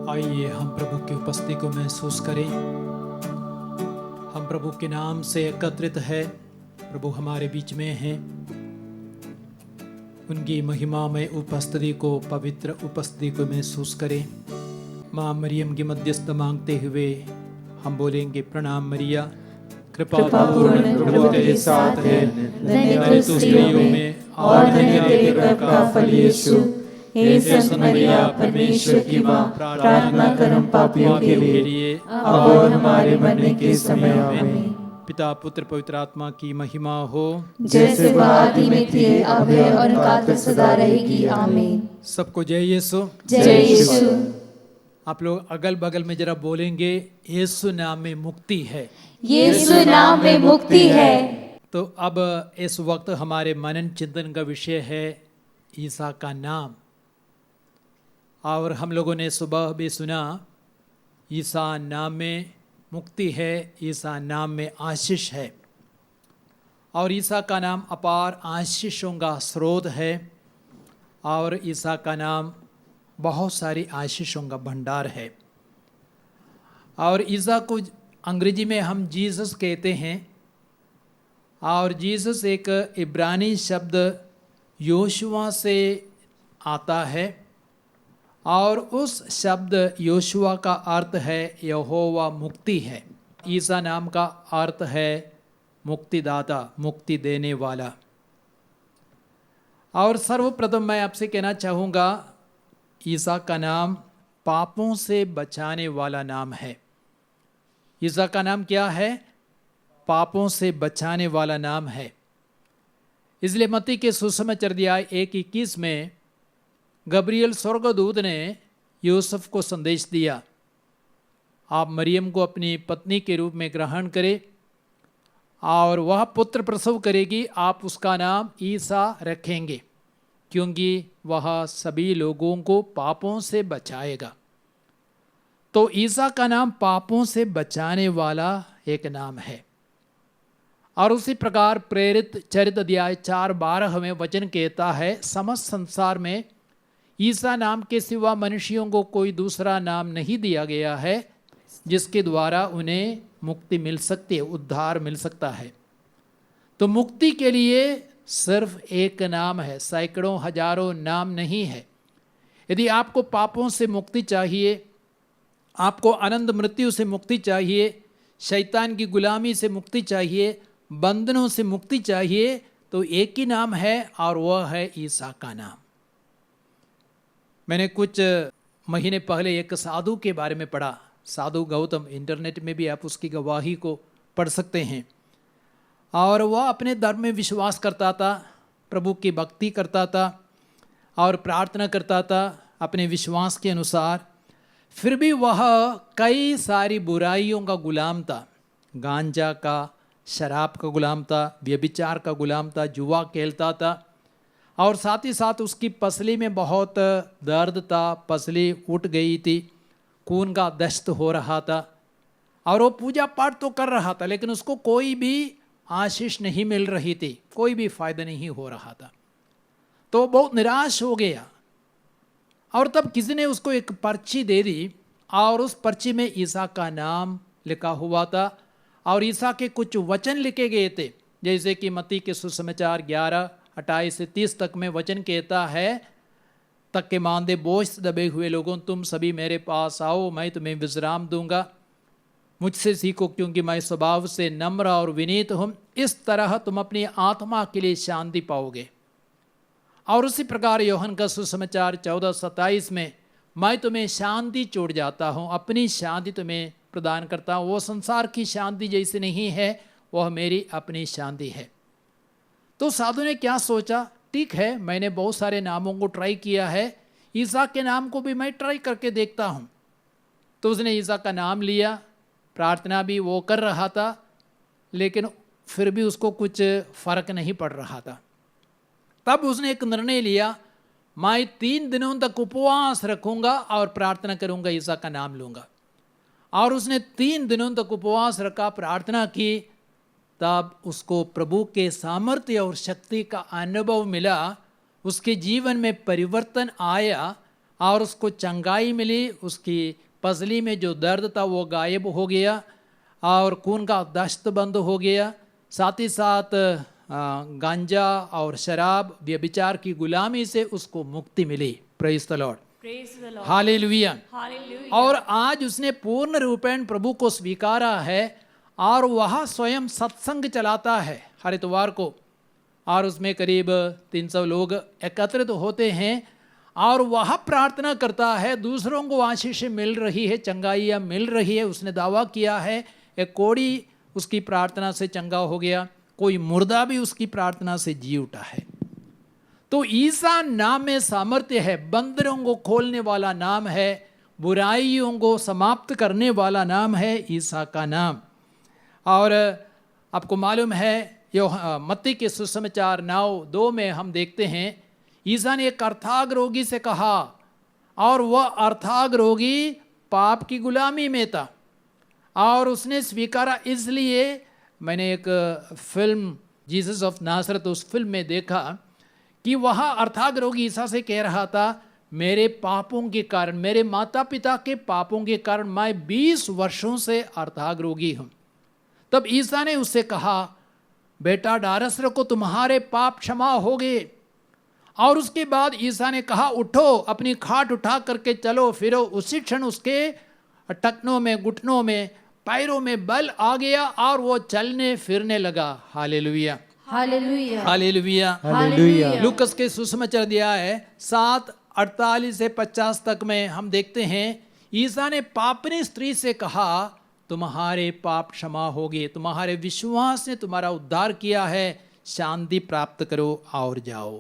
आइए हम प्रभु की उपस्थिति को महसूस करें। हम प्रभु के नाम से एकत्रित है, प्रभु हमारे बीच में हैं। उनकी महिमा में उपस्थिति को, पवित्र उपस्थिति को महसूस करें। माँ मरियम की मध्यस्थ मांगते हुए हम बोलेंगे, प्रणाम मरिया, कृपा पूर्ण प्रभु तेरे साथ है, धन्य तू स्त्रियों में और धन्य तेरे गर्भ का फल यीशु। हे संत मरिया, परमेश्वर की माँ, प्रार्थना कर हम पापियों के लिए अब और हमारे मरने के समय आमीन। पिता पुत्र पवित्र आत्मा की महिमा हो, जैसे वह आदि में थी, अब है और काल सदा रहेगी, आमीन। सबको जय यीशु। जय यीशु। आप लोग अगल बगल में जरा बोलेंगे, यीशु नाम में मुक्ति है, यीशु नाम में मुक्ति है। तो अब इस वक्त हमारे मनन चिंतन का विषय है ईसा का नाम। और हम लोगों ने सुबह भी सुना, ईसा नाम में मुक्ति है, ईसा नाम में आशीष है, और ईसा का नाम अपार आशीषों का स्रोत है, और ईसा का नाम बहुत सारी आशीषों का भंडार है। और ईसा को अंग्रेजी में हम जीसस कहते हैं, और जीसस एक इब्रानी शब्द योशुआ से आता है, और उस शब्द योशुआ का अर्थ है यहोवा मुक्ति है। ईसा नाम का अर्थ है मुक्तिदाता, मुक्ति देने वाला। और सर्वप्रथम मैं आपसे कहना चाहूँगा, ईसा का नाम पापों से बचाने वाला नाम है। ईसा का नाम क्या है? पापों से बचाने वाला नाम है। इसलिए मत्ती के सुसमाचार अध्याय 1:21 में गब्रियल स्वर्गदूत ने यूसुफ को संदेश दिया, आप मरियम को अपनी पत्नी के रूप में ग्रहण करें और वह पुत्र प्रसव करेगी, आप उसका नाम ईसा रखेंगे, क्योंकि वह सभी लोगों को पापों से बचाएगा। तो ईसा का नाम पापों से बचाने वाला एक नाम है। और उसी प्रकार प्रेरित चरित्र अध्याय 4:12 में वचन कहता है, समस्त संसार में ईसा नाम के सिवा मनुष्यों को कोई दूसरा नाम नहीं दिया गया है जिसके द्वारा उन्हें मुक्ति मिल सकती है, उद्धार मिल सकता है। तो मुक्ति के लिए सिर्फ एक नाम है, सैकड़ों हजारों नाम नहीं है। यदि आपको पापों से मुक्ति चाहिए, आपको अनंत मृत्यु से मुक्ति चाहिए, शैतान की गुलामी से मुक्ति चाहिए, बंधनों से मुक्ति चाहिए, तो एक ही नाम है और वह है ईसा का नाम। मैंने कुछ महीने पहले एक साधु के बारे में पढ़ा, साधु गौतम, इंटरनेट में भी आप उसकी गवाही को पढ़ सकते हैं। और वह अपने धर्म में विश्वास करता था, प्रभु की भक्ति करता था और प्रार्थना करता था अपने विश्वास के अनुसार। फिर भी वह कई सारी बुराइयों का गुलाम था, गांजा का, शराब का गुलाम था, व्यभिचार का गुलाम था, जुआ खेलता था, और साथ ही साथ उसकी पसली में बहुत दर्द था, पसली उठ गई थी, खून का दस्त हो रहा था, और वो पूजा पाठ तो कर रहा था, लेकिन उसको कोई भी आशीष नहीं मिल रही थी, कोई भी फायदा नहीं हो रहा था। तो बहुत निराश हो गया। और तब किसी ने उसको एक पर्ची दे दी, और उस पर्ची में ईसा का नाम लिखा हुआ था, और ईसा के कुछ वचन लिखे गए थे, जैसे कि मत्ती के सुसमाचार 11:28 से 30 तक में वचन कहता है, तक के मांदे बोझ दबे हुए लोगों, तुम सभी मेरे पास आओ, मैं तुम्हें विश्राम दूंगा। मुझसे सीखो, क्योंकि मैं स्वभाव से नम्र और विनीत हूँ, इस तरह तुम अपनी आत्मा के लिए शांति पाओगे। और उसी प्रकार यूहन्ना का सुसमाचार 14:27 में, मैं तुम्हें शांति छोड़ जाता हूँ, अपनी शांति तुम्हें प्रदान करता हूँ, वो संसार की शांति जैसी नहीं है, वह मेरी अपनी शांति है। तो साधु ने क्या सोचा, ठीक है, मैंने बहुत सारे नामों को ट्राई किया है, ईसा के नाम को भी मैं ट्राई करके देखता हूँ। तो उसने ईसा का नाम लिया, प्रार्थना भी वो कर रहा था, लेकिन फिर भी उसको कुछ फर्क नहीं पड़ रहा था। तब उसने एक निर्णय लिया, मैं 3 दिनों तक उपवास रखूंगा और प्रार्थना करूंगा, ईसा का नाम लूंगा। और उसने 3 दिनों तक उपवास रखा, प्रार्थना की, तब उसको प्रभु के सामर्थ्य और शक्ति का अनुभव मिला। उसके जीवन में परिवर्तन आया और उसको चंगाई मिली, उसकी पसली में जो दर्द था वो गायब हो गया और खून का दस्त बंद हो गया। साथ ही साथ गांजा और शराब व्यभिचार की गुलामी से उसको मुक्ति मिली। Praise the Lord, hallelujah. और आज उसने पूर्ण रूपेण प्रभु को स्वीकारा है और वह स्वयं सत्संग चलाता है हर इतवार को, और उसमें करीब 300 लोग एकत्रित होते हैं और वह प्रार्थना करता है, दूसरों को आशीष मिल रही है, चंगाइयाँ मिल रही है। उसने दावा किया है, एक कोढ़ी उसकी प्रार्थना से चंगा हो गया, कोई मुर्दा भी उसकी प्रार्थना से जी उठा है। तो ईसा नाम में सामर्थ्य है, बंदरों को खोलने वाला नाम है, बुराइयों को समाप्त करने वाला नाम है ईसा का नाम। और आपको मालूम है मत्ती के सुसमाचार 9:2 में हम देखते हैं, ईसा ने एक अर्थाग रोगी से कहा, और वह अर्थाग रोगी पाप की गुलामी में था और उसने स्वीकारा। इसलिए मैंने एक फिल्म जीसस ऑफ नासरत, उस फिल्म में देखा कि वह अर्थाग रोगी ईसा से कह रहा था, मेरे पापों के कारण, मेरे माता पिता के पापों के कारण मैं 20 वर्षों से अर्थाग रोगी हूँ। तब ईसा ने उससे कहा, बेटा डारस रखो, तुम्हारे पाप क्षमा हो गए। और उसके बाद ईसा ने कहा, उठो, अपनी खाट उठा करके चलो फिरो। उसी क्षण उसके टखनों में, घुटनों में, पैरों में बल आ गया और वो चलने फिरने लगा। Hallelujah, hallelujah, hallelujah, hallelujah. लूकस के सुसमाचार दिया है 7:48 से 50 तक में हम देखते हैं, ईसा ने पापनी स्त्री से कहा, तुम्हारे पाप क्षमा हो गए, तुम्हारे विश्वास ने तुम्हारा उद्धार किया है, शांति प्राप्त करो और जाओ।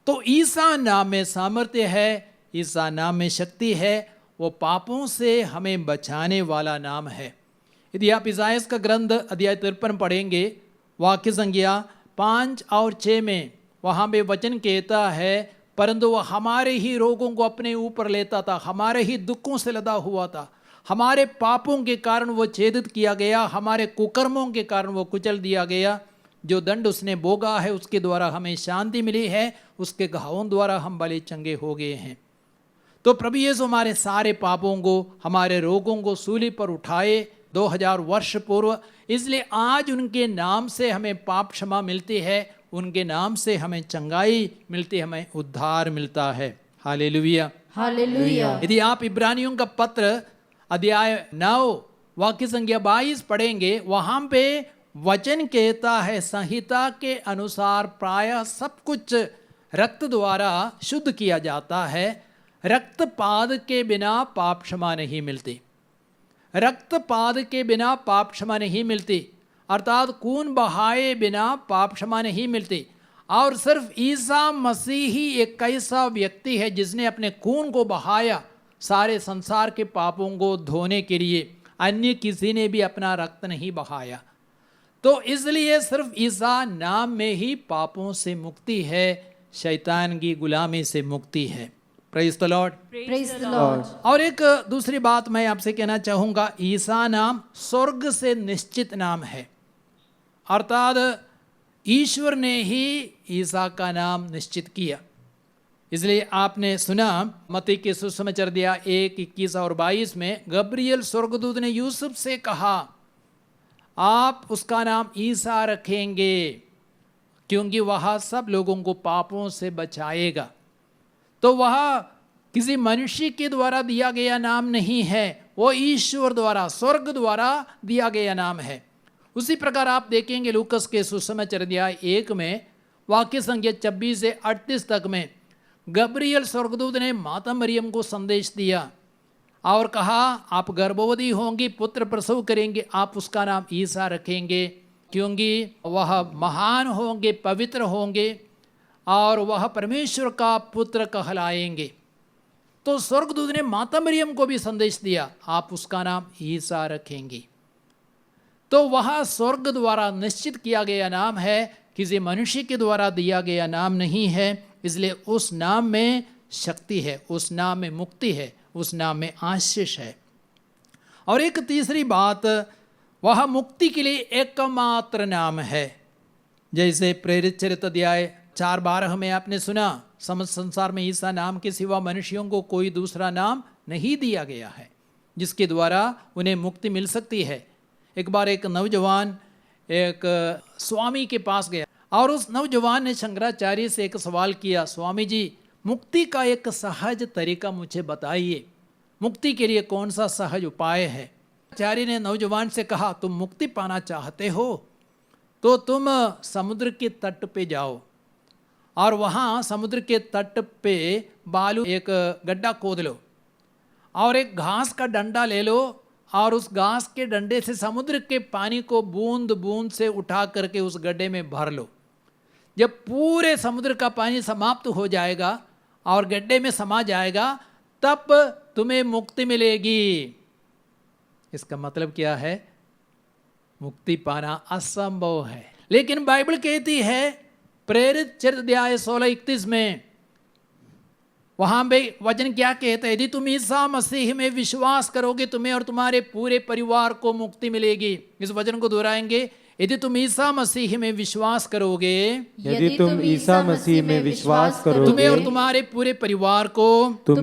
तो ईसा नाम में सामर्थ्य है, ईसा नाम में शक्ति है, वो पापों से हमें बचाने वाला नाम है। यदि आप इसायास का ग्रंथ अध्याय 53 पढ़ेंगे, वाक्य संख्या 5 और 6 में, वहाँ पे वचन कहता है, परंतु वह हमारे ही रोगों को अपने ऊपर लेता था, हमारे ही दुखों से लदा हुआ था, हमारे पापों के कारण वो छेदित किया गया, हमारे कुकर्मों के कारण वो कुचल दिया गया। जो दंड उसने भोगा है उसके द्वारा हमें शांति मिली है, उसके घावों द्वारा हम भले चंगे हो गए हैं। तो प्रभु यीशु हमारे सारे पापों को, हमारे रोगों को सूली पर उठाए 2000 वर्ष पूर्व। इसलिए आज उनके नाम से हमें पाप क्षमा मिलती है, उनके नाम से हमें चंगाई मिलती है, हमें उद्धार मिलता है। Hallelujah, hallelujah. यदि आप इब्रानियों का पत्र अध्याय 9 वाक्य संख्या 22 पढ़ेंगे, वहाँ पे वचन कहता है, संहिता के अनुसार प्रायः सब कुछ रक्त द्वारा शुद्ध किया जाता है, रक्तपात के बिना पाप क्षमा नहीं मिलती, रक्तपात के बिना पाप क्षमा नहीं मिलती, अर्थात खून बहाए बिना पाप क्षमा नहीं मिलती। और सिर्फ ईसा मसीह ही एक ऐसा व्यक्ति है जिसने अपने खून को बहाया सारे संसार के पापों को धोने के लिए, अन्य किसी ने भी अपना रक्त नहीं बहाया। तो इसलिए सिर्फ ईसा नाम में ही पापों से मुक्ति है, शैतान की गुलामी से मुक्ति है। Praise the Lord, praise the Lord. और एक दूसरी बात मैं आपसे कहना चाहूँगा, ईसा नाम स्वर्ग से निश्चित नाम है, अर्थात ईश्वर ने ही ईसा का नाम निश्चित किया। इसलिए आपने सुना मत्ती के सुसमाचार दिया 1:21 और 22 में, गब्रियल स्वर्गदूत ने यूसुफ से कहा, आप उसका नाम ईसा रखेंगे क्योंकि वह सब लोगों को पापों से बचाएगा। तो वह किसी मनुष्य के द्वारा दिया गया नाम नहीं है, वो ईश्वर द्वारा, स्वर्ग द्वारा दिया गया नाम है। उसी प्रकार आप देखेंगे लूकस के सुसमाचार अध्याय 1 में वाक्य संख्या 26 से 38 तक में, गब्रियल स्वर्गदूत ने माता मरियम को संदेश दिया और कहा, आप गर्भवती होंगी, पुत्र प्रसव करेंगे, आप उसका नाम ईसा रखेंगे क्योंकि वह महान होंगे, पवित्र होंगे और वह परमेश्वर का पुत्र कहलाएंगे। तो स्वर्गदूत ने माता मरियम को भी संदेश दिया, आप उसका नाम ईसा रखेंगी। तो वह स्वर्ग द्वारा निश्चित किया गया नाम है, किसी मनुष्य के द्वारा दिया गया नाम नहीं है। इसलिए उस नाम में शक्ति है, उस नाम में मुक्ति है, उस नाम में आशीष है। और एक तीसरी बात, वह मुक्ति के लिए एकमात्र नाम है। जैसे प्रेरित चरित्र अध्याय 4:12 में आपने सुना, समस्त संसार में ईसा नाम के सिवा मनुष्यों को कोई दूसरा नाम नहीं दिया गया है जिसके द्वारा उन्हें मुक्ति मिल सकती है। एक बार एक नौजवान एक स्वामी के पास गया और उस नौजवान ने शंकराचार्य से एक सवाल किया, स्वामी जी मुक्ति का एक सहज तरीका मुझे बताइए, मुक्ति के लिए कौन सा सहज उपाय है। आचार्य ने नौजवान से कहा, तुम मुक्ति पाना चाहते हो तो तुम समुद्र के तट पे जाओ और वहाँ समुद्र के तट पे बालू एक गड्ढा खोद लो और एक घास का डंडा ले लो और उस घास के डंडे से समुद्र के पानी को बूंद बूंद से उठा करके उस गड्ढे में भर लो। जब पूरे समुद्र का पानी समाप्त हो जाएगा और गड्ढे में समा जाएगा तब तुम्हें मुक्ति मिलेगी। इसका मतलब क्या है? मुक्ति पाना असंभव है। लेकिन बाइबल कहती है प्रेरित चरित्र अध्याय 16:31 में, वहां पे वचन क्या कहता है? यदि तुम ईसा मसीह में विश्वास करोगे तुम्हें और तुम्हारे पूरे परिवार को मुक्ति मिलेगी। इस वचन को दोहराएंगे, यदि तुम ईसा मसीह में विश्वास करोगे, यदि तुम ईसा मसीह में विश्वास करोगे, तुम्हें और तुम्हारे पूरे परिवार को मुक्ति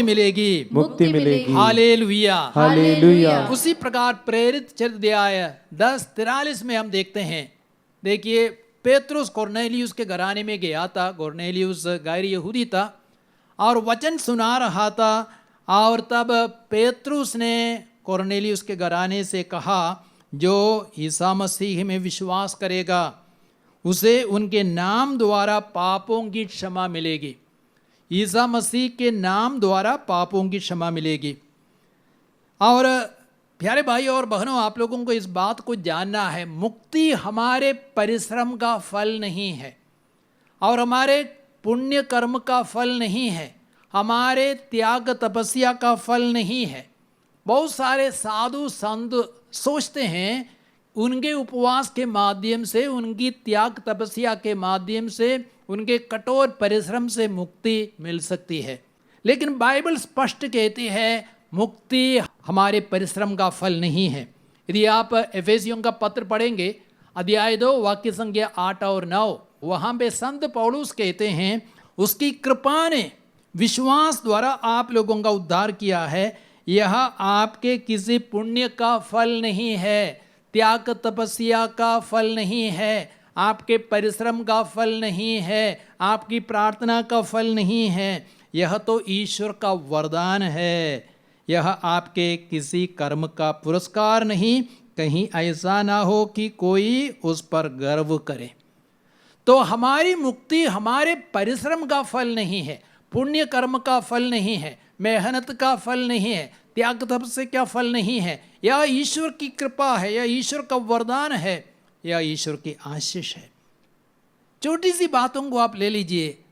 मिलेगी, मुक्ति मिलेगी। Hallelujah, hallelujah. उसी प्रकार प्रेरित चरित्र अध्याय 10:43 में हम देखते हैं। देखिए, पेत्रुस कोर्नेलियुस के घराने में गया था। कोर्नेलियुस गैर यहूदी था और वचन सुना रहा था और तब पेत्रुस ने कोर्नेलियुस के घराने से कहा, जो ईसा मसीह में विश्वास करेगा उसे उनके नाम द्वारा पापों की क्षमा मिलेगी। ईसा मसीह के नाम द्वारा पापों की क्षमा मिलेगी। और प्यारे भाई और बहनों, आप लोगों को इस बात को जानना है, मुक्ति हमारे परिश्रम का फल नहीं है और हमारे पुण्य कर्म का फल नहीं है, हमारे त्याग तपस्या का फल नहीं है। बहुत सारे साधु संत सोचते हैं उनके उपवास के माध्यम से, उनकी त्याग तपस्या के माध्यम से, उनके कठोर परिश्रम से मुक्ति मिल सकती है। लेकिन बाइबल स्पष्ट कहती है मुक्ति हमारे परिश्रम का फल नहीं है। यदि आप एफेसियों का पत्र पढ़ेंगे अध्याय 2 वाक्य संख्या 8 और 9, वहाँ पे संत पौलुस कहते हैं उसकी कृपा ने विश्वास द्वारा आप लोगों का उद्धार किया है। यह आपके किसी पुण्य का फल नहीं है, त्याग तपस्या का फल नहीं है, आपके परिश्रम का फल नहीं है, आपकी प्रार्थना का फल नहीं है। यह तो ईश्वर का वरदान है। यह आपके किसी कर्म का पुरस्कार नहीं, कहीं ऐसा ना हो कि कोई उस पर गर्व करे। तो हमारी मुक्ति हमारे परिश्रम का फल नहीं है, पुण्य कर्म का फल नहीं है, मेहनत का फल नहीं है, त्याग तपस्या का फल नहीं है। यह ईश्वर की कृपा है, यह ईश्वर का वरदान है, यह ईश्वर की आशीष है। छोटी सी बातों को आप ले लीजिए,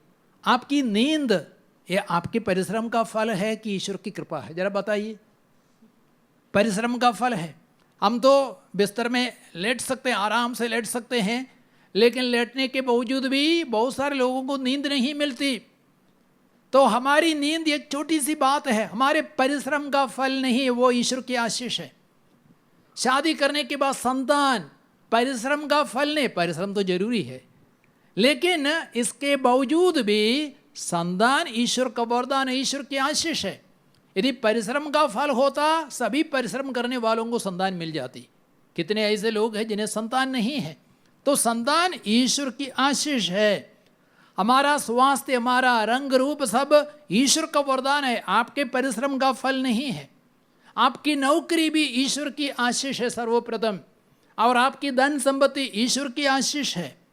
आपकी नींद यह आपके परिश्रम का फल है कि ईश्वर की कृपा है? जरा बताइए। परिश्रम का फल है। हम तो बिस्तर में लेट सकते हैं, आराम से लेट सकते हैं, लेकिन लेटने के बावजूद भी बहुत सारे लोगों को नींद नहीं मिलती। तो हमारी नींद एक छोटी सी बात है, हमारे परिश्रम का फल नहीं है, वो ईश्वर की आशीष है। शादी करने के बाद संतान परिश्रम का फल नहीं, परिश्रम तो जरूरी है, लेकिन इसके बावजूद भी संतान ईश्वर का वरदान है, ईश्वर की आशीष है। यदि परिश्रम का फल होता सभी परिश्रम करने वालों को संतान मिल जाती। कितने ऐसे लोग हैं जिन्हें संतान नहीं है। तो संतान ईश्वर की आशीष है। हमारा स्वास्थ्य, हमारा रंग रूप सब ईश्वर का वरदान है, आपके परिश्रम का फल नहीं है। आपकी नौकरी भी ईश्वर की आशीष है सर्वप्रथम, और आपकी धन संपत्ति ईश्वर की आशीष है।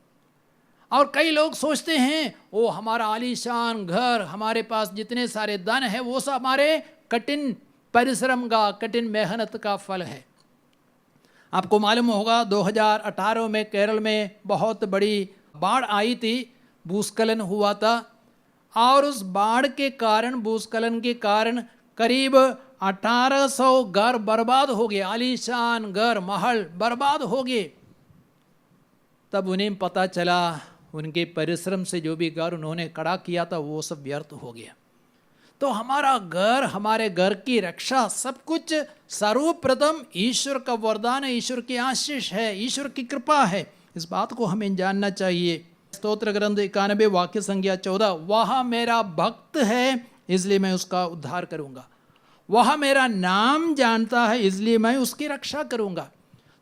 और कई लोग सोचते हैं वो हमारा आलीशान घर, हमारे पास जितने सारे धन है, वो सब हमारे कठिन परिश्रम का, कठिन मेहनत का फल है। आपको मालूम होगा 2018 में केरल में बहुत बड़ी बाढ़ आई थी, भूस्खलन हुआ था, और उस बाढ़ के कारण, भूस्खलन के कारण करीब 1800 घर बर्बाद हो गए, आलीशान घर, महल बर्बाद हो गए। तब उन्हें पता चला उनके परिश्रम से जो भी घर उन्होंने खड़ा किया था वो सब व्यर्थ हो गया। तो हमारा घर, हमारे घर की रक्षा, सब कुछ सर्वप्रथम ईश्वर का वरदान है, ईश्वर की आशीष है, ईश्वर की कृपा है। इस बात को हमें जानना चाहिए। स्तोत्र ग्रंथ 91 वाक्य संख्या 14, वह मेरा भक्त है इसलिए मैं उसका उद्धार करूंगा, वह मेरा नाम जानता है इसलिए मैं उसकी रक्षा करूंगा।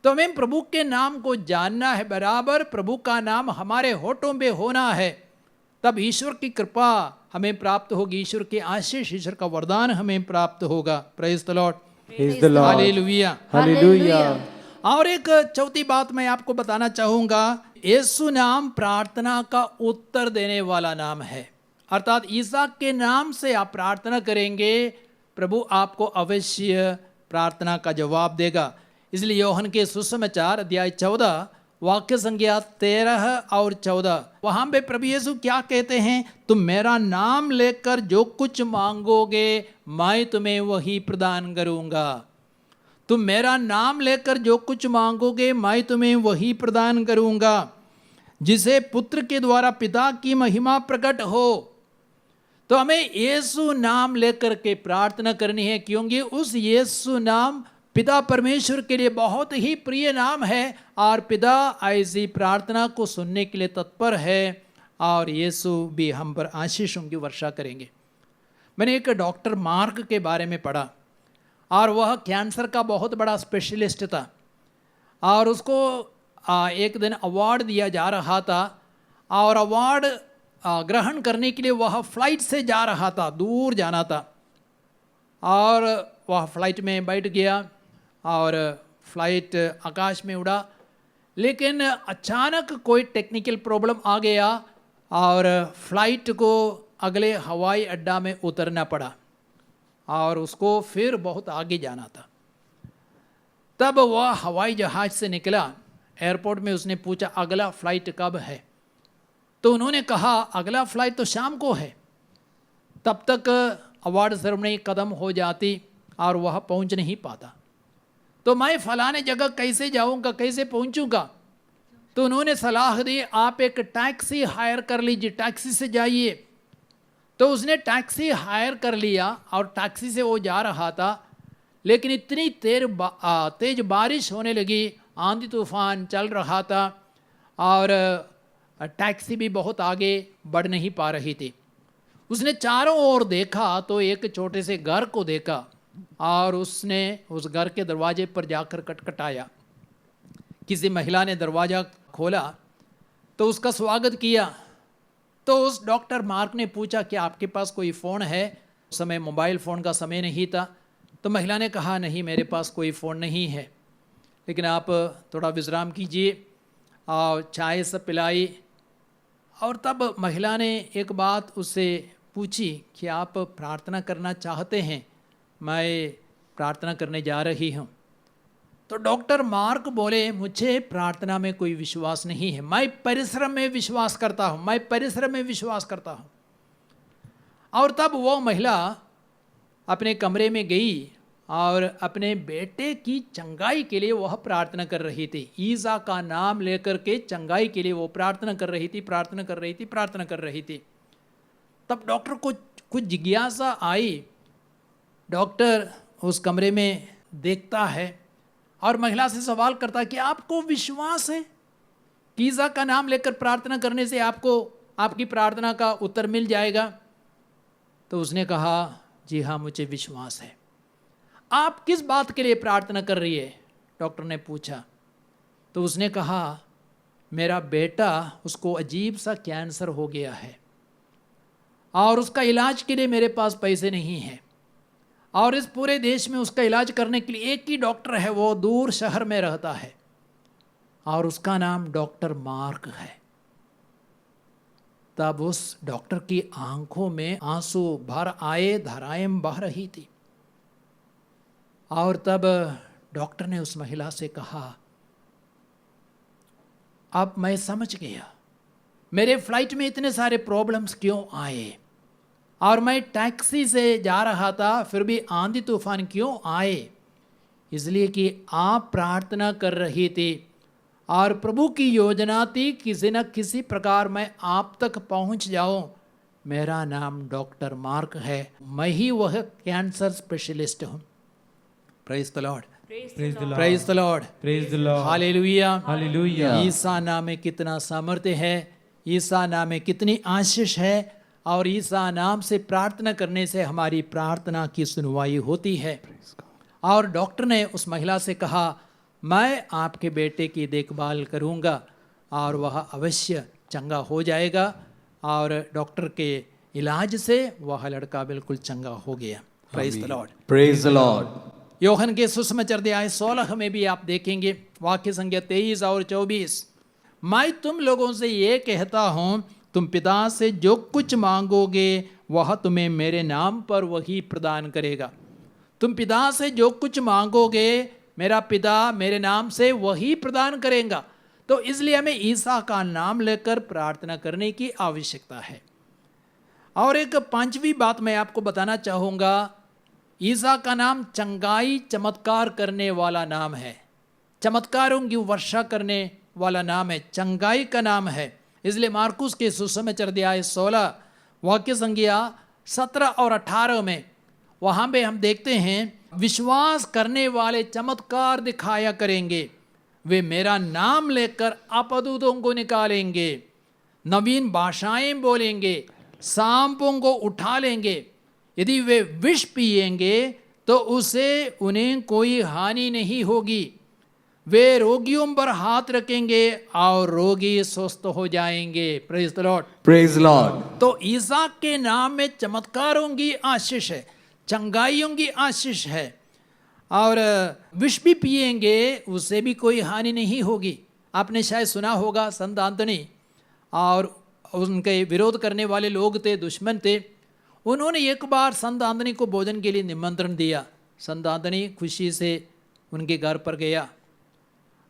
तो हमें प्रभु के नाम को जानना है, बराबर प्रभु का नाम हमारे होठों पे होना है, तब ईश्वर की कृपा हमें प्राप्त होगी, ईश्वर की आशीष, ईश्वर का वरदान हमें प्राप्त होगा। Praise the Lord, Praise the Lord. Hallelujah. Hallelujah. और एक चौथी बात मैं आपको बताना चाहूंगा, यीशु नाम प्रार्थना का उत्तर देने वाला नाम है। अर्थात ईसा के नाम से आप प्रार्थना करेंगे, प्रभु आपको अवश्य प्रार्थना का जवाब देगा। इसलिए योहन के सुसमाचार अध्याय 14 वाक्य संख्या 13 और 14, वहां पे प्रभु यीशु क्या कहते हैं, तुम मेरा नाम लेकर जो कुछ मांगोगे मैं तुम्हें वही प्रदान करूंगा। तुम मेरा नाम लेकर जो कुछ मांगोगे मैं तुम्हें वही प्रदान करूंगा, जिसे पुत्र के द्वारा पिता की महिमा प्रकट हो। तो हमें यीशु नाम लेकर के प्रार्थना करनी है, क्योंकि उस यीशु नाम पिता परमेश्वर के लिए बहुत ही प्रिय नाम है और पिता ऐसी प्रार्थना को सुनने के लिए तत्पर है और यीशु भी हम पर आशीषों की वर्षा करेंगे। मैंने एक डॉक्टर मार्क के बारे में पढ़ा और वह कैंसर का बहुत बड़ा स्पेशलिस्ट था और उसको एक दिन अवार्ड दिया जा रहा था और अवार्ड ग्रहण करने के लिए वह फ्लाइट से जा रहा था, दूर जाना था और वह फ्लाइट में बैठ गया और फ्लाइट आकाश में उड़ा, लेकिन अचानक कोई टेक्निकल प्रॉब्लम आ गया और फ्लाइट को अगले हवाई अड्डा में उतरना पड़ा और उसको फिर बहुत आगे जाना था। तब वह हवाई जहाज़ से निकला, एयरपोर्ट में उसने पूछा अगला फ़्लाइट कब है, तो उन्होंने कहा अगला फ़्लाइट तो शाम को है। तब तक अवार्ड सेरेमनी ख़त्म हो जाती और वह पहुंच नहीं पाता, तो मैं फ़लाने जगह कैसे जाऊंगा, कैसे पहुंचूंगा। तो उन्होंने सलाह दी आप एक टैक्सी हायर कर लीजिए, टैक्सी से जाइए। तो उसने टैक्सी हायर कर लिया और टैक्सी से वो जा रहा था, लेकिन इतनी तेज बारिश होने लगी, आंधी तूफान चल रहा था और टैक्सी भी बहुत आगे बढ़ नहीं पा रही थी। उसने चारों ओर देखा तो एक छोटे से घर को देखा और उसने उस घर के दरवाजे पर जाकर खटखटाया। किसी महिला ने दरवाज़ा खोला तो उसका स्वागत किया। तो उस डॉक्टर मार्क ने पूछा कि आपके पास कोई फ़ोन है? उस समय मोबाइल फ़ोन का समय नहीं था। तो महिला ने कहा नहीं मेरे पास कोई फ़ोन नहीं है, लेकिन आप थोड़ा विश्राम कीजिए और चाय सब पिलाई। और तब महिला ने एक बात उससे पूछी कि आप प्रार्थना करना चाहते हैं? मैं प्रार्थना करने जा रही हूँ। तो डॉक्टर मार्क बोले मुझे प्रार्थना में कोई विश्वास नहीं है, मैं परिश्रम में विश्वास करता हूँ, मैं परिश्रम में विश्वास करता हूँ। और तब वो महिला अपने कमरे में गई और अपने बेटे की चंगाई के लिए वह प्रार्थना कर रही थी। ईसा का नाम लेकर के चंगाई के लिए वो प्रार्थना कर रही थी, प्रार्थना कर रही थी, प्रार्थना कर रही थी। तब डॉक्टर को कुछ जिज्ञासा आई। डॉक्टर उस कमरे में देखता है और महिला से सवाल करता है कि आपको विश्वास है कि ईसा का नाम लेकर प्रार्थना करने से आपको आपकी प्रार्थना का उत्तर मिल जाएगा? तो उसने कहा जी हाँ मुझे विश्वास है। आप किस बात के लिए प्रार्थना कर रही है? डॉक्टर ने पूछा। तो उसने कहा मेरा बेटा, उसको अजीब सा कैंसर हो गया है और उसका इलाज के लिए मेरे पास पैसे नहीं हैं और इस पूरे देश में उसका इलाज करने के लिए एक ही डॉक्टर है, वो दूर शहर में रहता है और उसका नाम डॉक्टर मार्क है। तब उस डॉक्टर की आंखों में आंसू भर आए, धाराएं बह रही थी। और तब डॉक्टर ने उस महिला से कहा अब मैं समझ गया मेरे फ्लाइट में इतने सारे प्रॉब्लम्स क्यों आए और मैं टैक्सी से जा रहा था फिर भी आंधी तूफान क्यों आए, इसलिए कि आप प्रार्थना कर रही थी और प्रभु की योजना थी किसी न किसी प्रकार मैं आप तक पहुंच जाऊं। मेरा नाम डॉक्टर मार्क है, मैं ही वह कैंसर स्पेशलिस्ट हूं। Praise the Lord. Praise the Lord, praise the Lord, hallelujah. Hallelujah. ईसा नाम में कितना सामर्थ्य है, ईसा नाम में कितनी आशीष है, और ईसा नाम से प्रार्थना करने से हमारी प्रार्थना की सुनवाई होती है। और डॉक्टर ने उस महिला से कहा, मैं आपके बेटे की देखभाल करूंगा और वह अवश्य चंगा हो जाएगा। और डॉक्टर के इलाज से वह लड़का बिल्कुल चंगा हो गया। Praise the Lord, Praise the Lord. Yohan के सुसमाचार अध्याय 16 में भी आप देखेंगे वाक्य संख्या 23 और 24, मैं तुम लोगों से ये कहता हूँ, तुम पिता से जो कुछ मांगोगे वह तुम्हें मेरे नाम पर वही प्रदान करेगा। तुम पिता से जो कुछ मांगोगे मेरा पिता मेरे नाम से वही प्रदान करेगा। तो इसलिए हमें ईसा का नाम लेकर प्रार्थना करने की आवश्यकता है। और एक पांचवी बात मैं आपको बताना चाहूँगा, ईसा का नाम चंगाई चमत्कार करने वाला नाम है, चमत्कारों की वर्षा करने वाला नाम है, चंगाई का नाम है। इसलिए मार्कुस के सुसमाचार अध्याय 16 वाक्य संख्या 17 और 18 में वहाँ पे हम देखते हैं, विश्वास करने वाले चमत्कार दिखाया करेंगे, वे मेरा नाम लेकर अपदूतों को निकालेंगे, नवीन भाषाएं बोलेंगे, सांपों को उठा लेंगे, यदि वे विष पिएंगे तो उसे उन्हें कोई हानि नहीं होगी, वे रोगियों पर हाथ रखेंगे और रोगी स्वस्थ हो जाएंगे। Praise the Lord, Praise the Lord. तो ईसा के नाम में चमत्कारों की आशीष है, चंगाइयों की आशीष है। और विष भी पिएंगे उससे भी कोई हानि नहीं होगी। आपने शायद सुना होगा संत आंतनी और उनके विरोध करने वाले लोग थे, दुश्मन थे, उन्होंने एक बार संत आंतनी को भोजन के लिए निमंत्रण दिया। संत आंतनी खुशी से उनके घर पर गया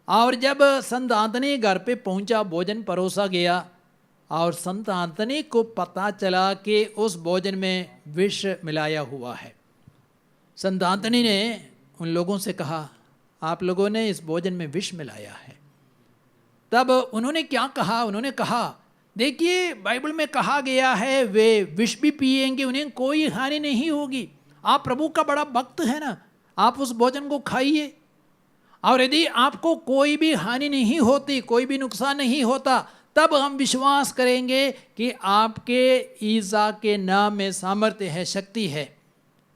और जब संत आंतनी घर पे पहुंचा, भोजन परोसा गया और संत आंतनी को पता चला कि उस भोजन में विष मिलाया हुआ है। संत आंतनी ने उन लोगों से कहा, आप लोगों ने इस भोजन में विष मिलाया है। तब उन्होंने क्या कहा, उन्होंने कहा, देखिए बाइबल में कहा गया है वे विष भी पिएंगे उन्हें कोई हानि नहीं होगी। आप प्रभु का बड़ा भक्त है ना, आप उस भोजन को खाइए और यदि आपको कोई भी हानि नहीं होती, कोई भी नुकसान नहीं होता, तब हम विश्वास करेंगे कि आपके ईसा के नाम में सामर्थ्य है, शक्ति है,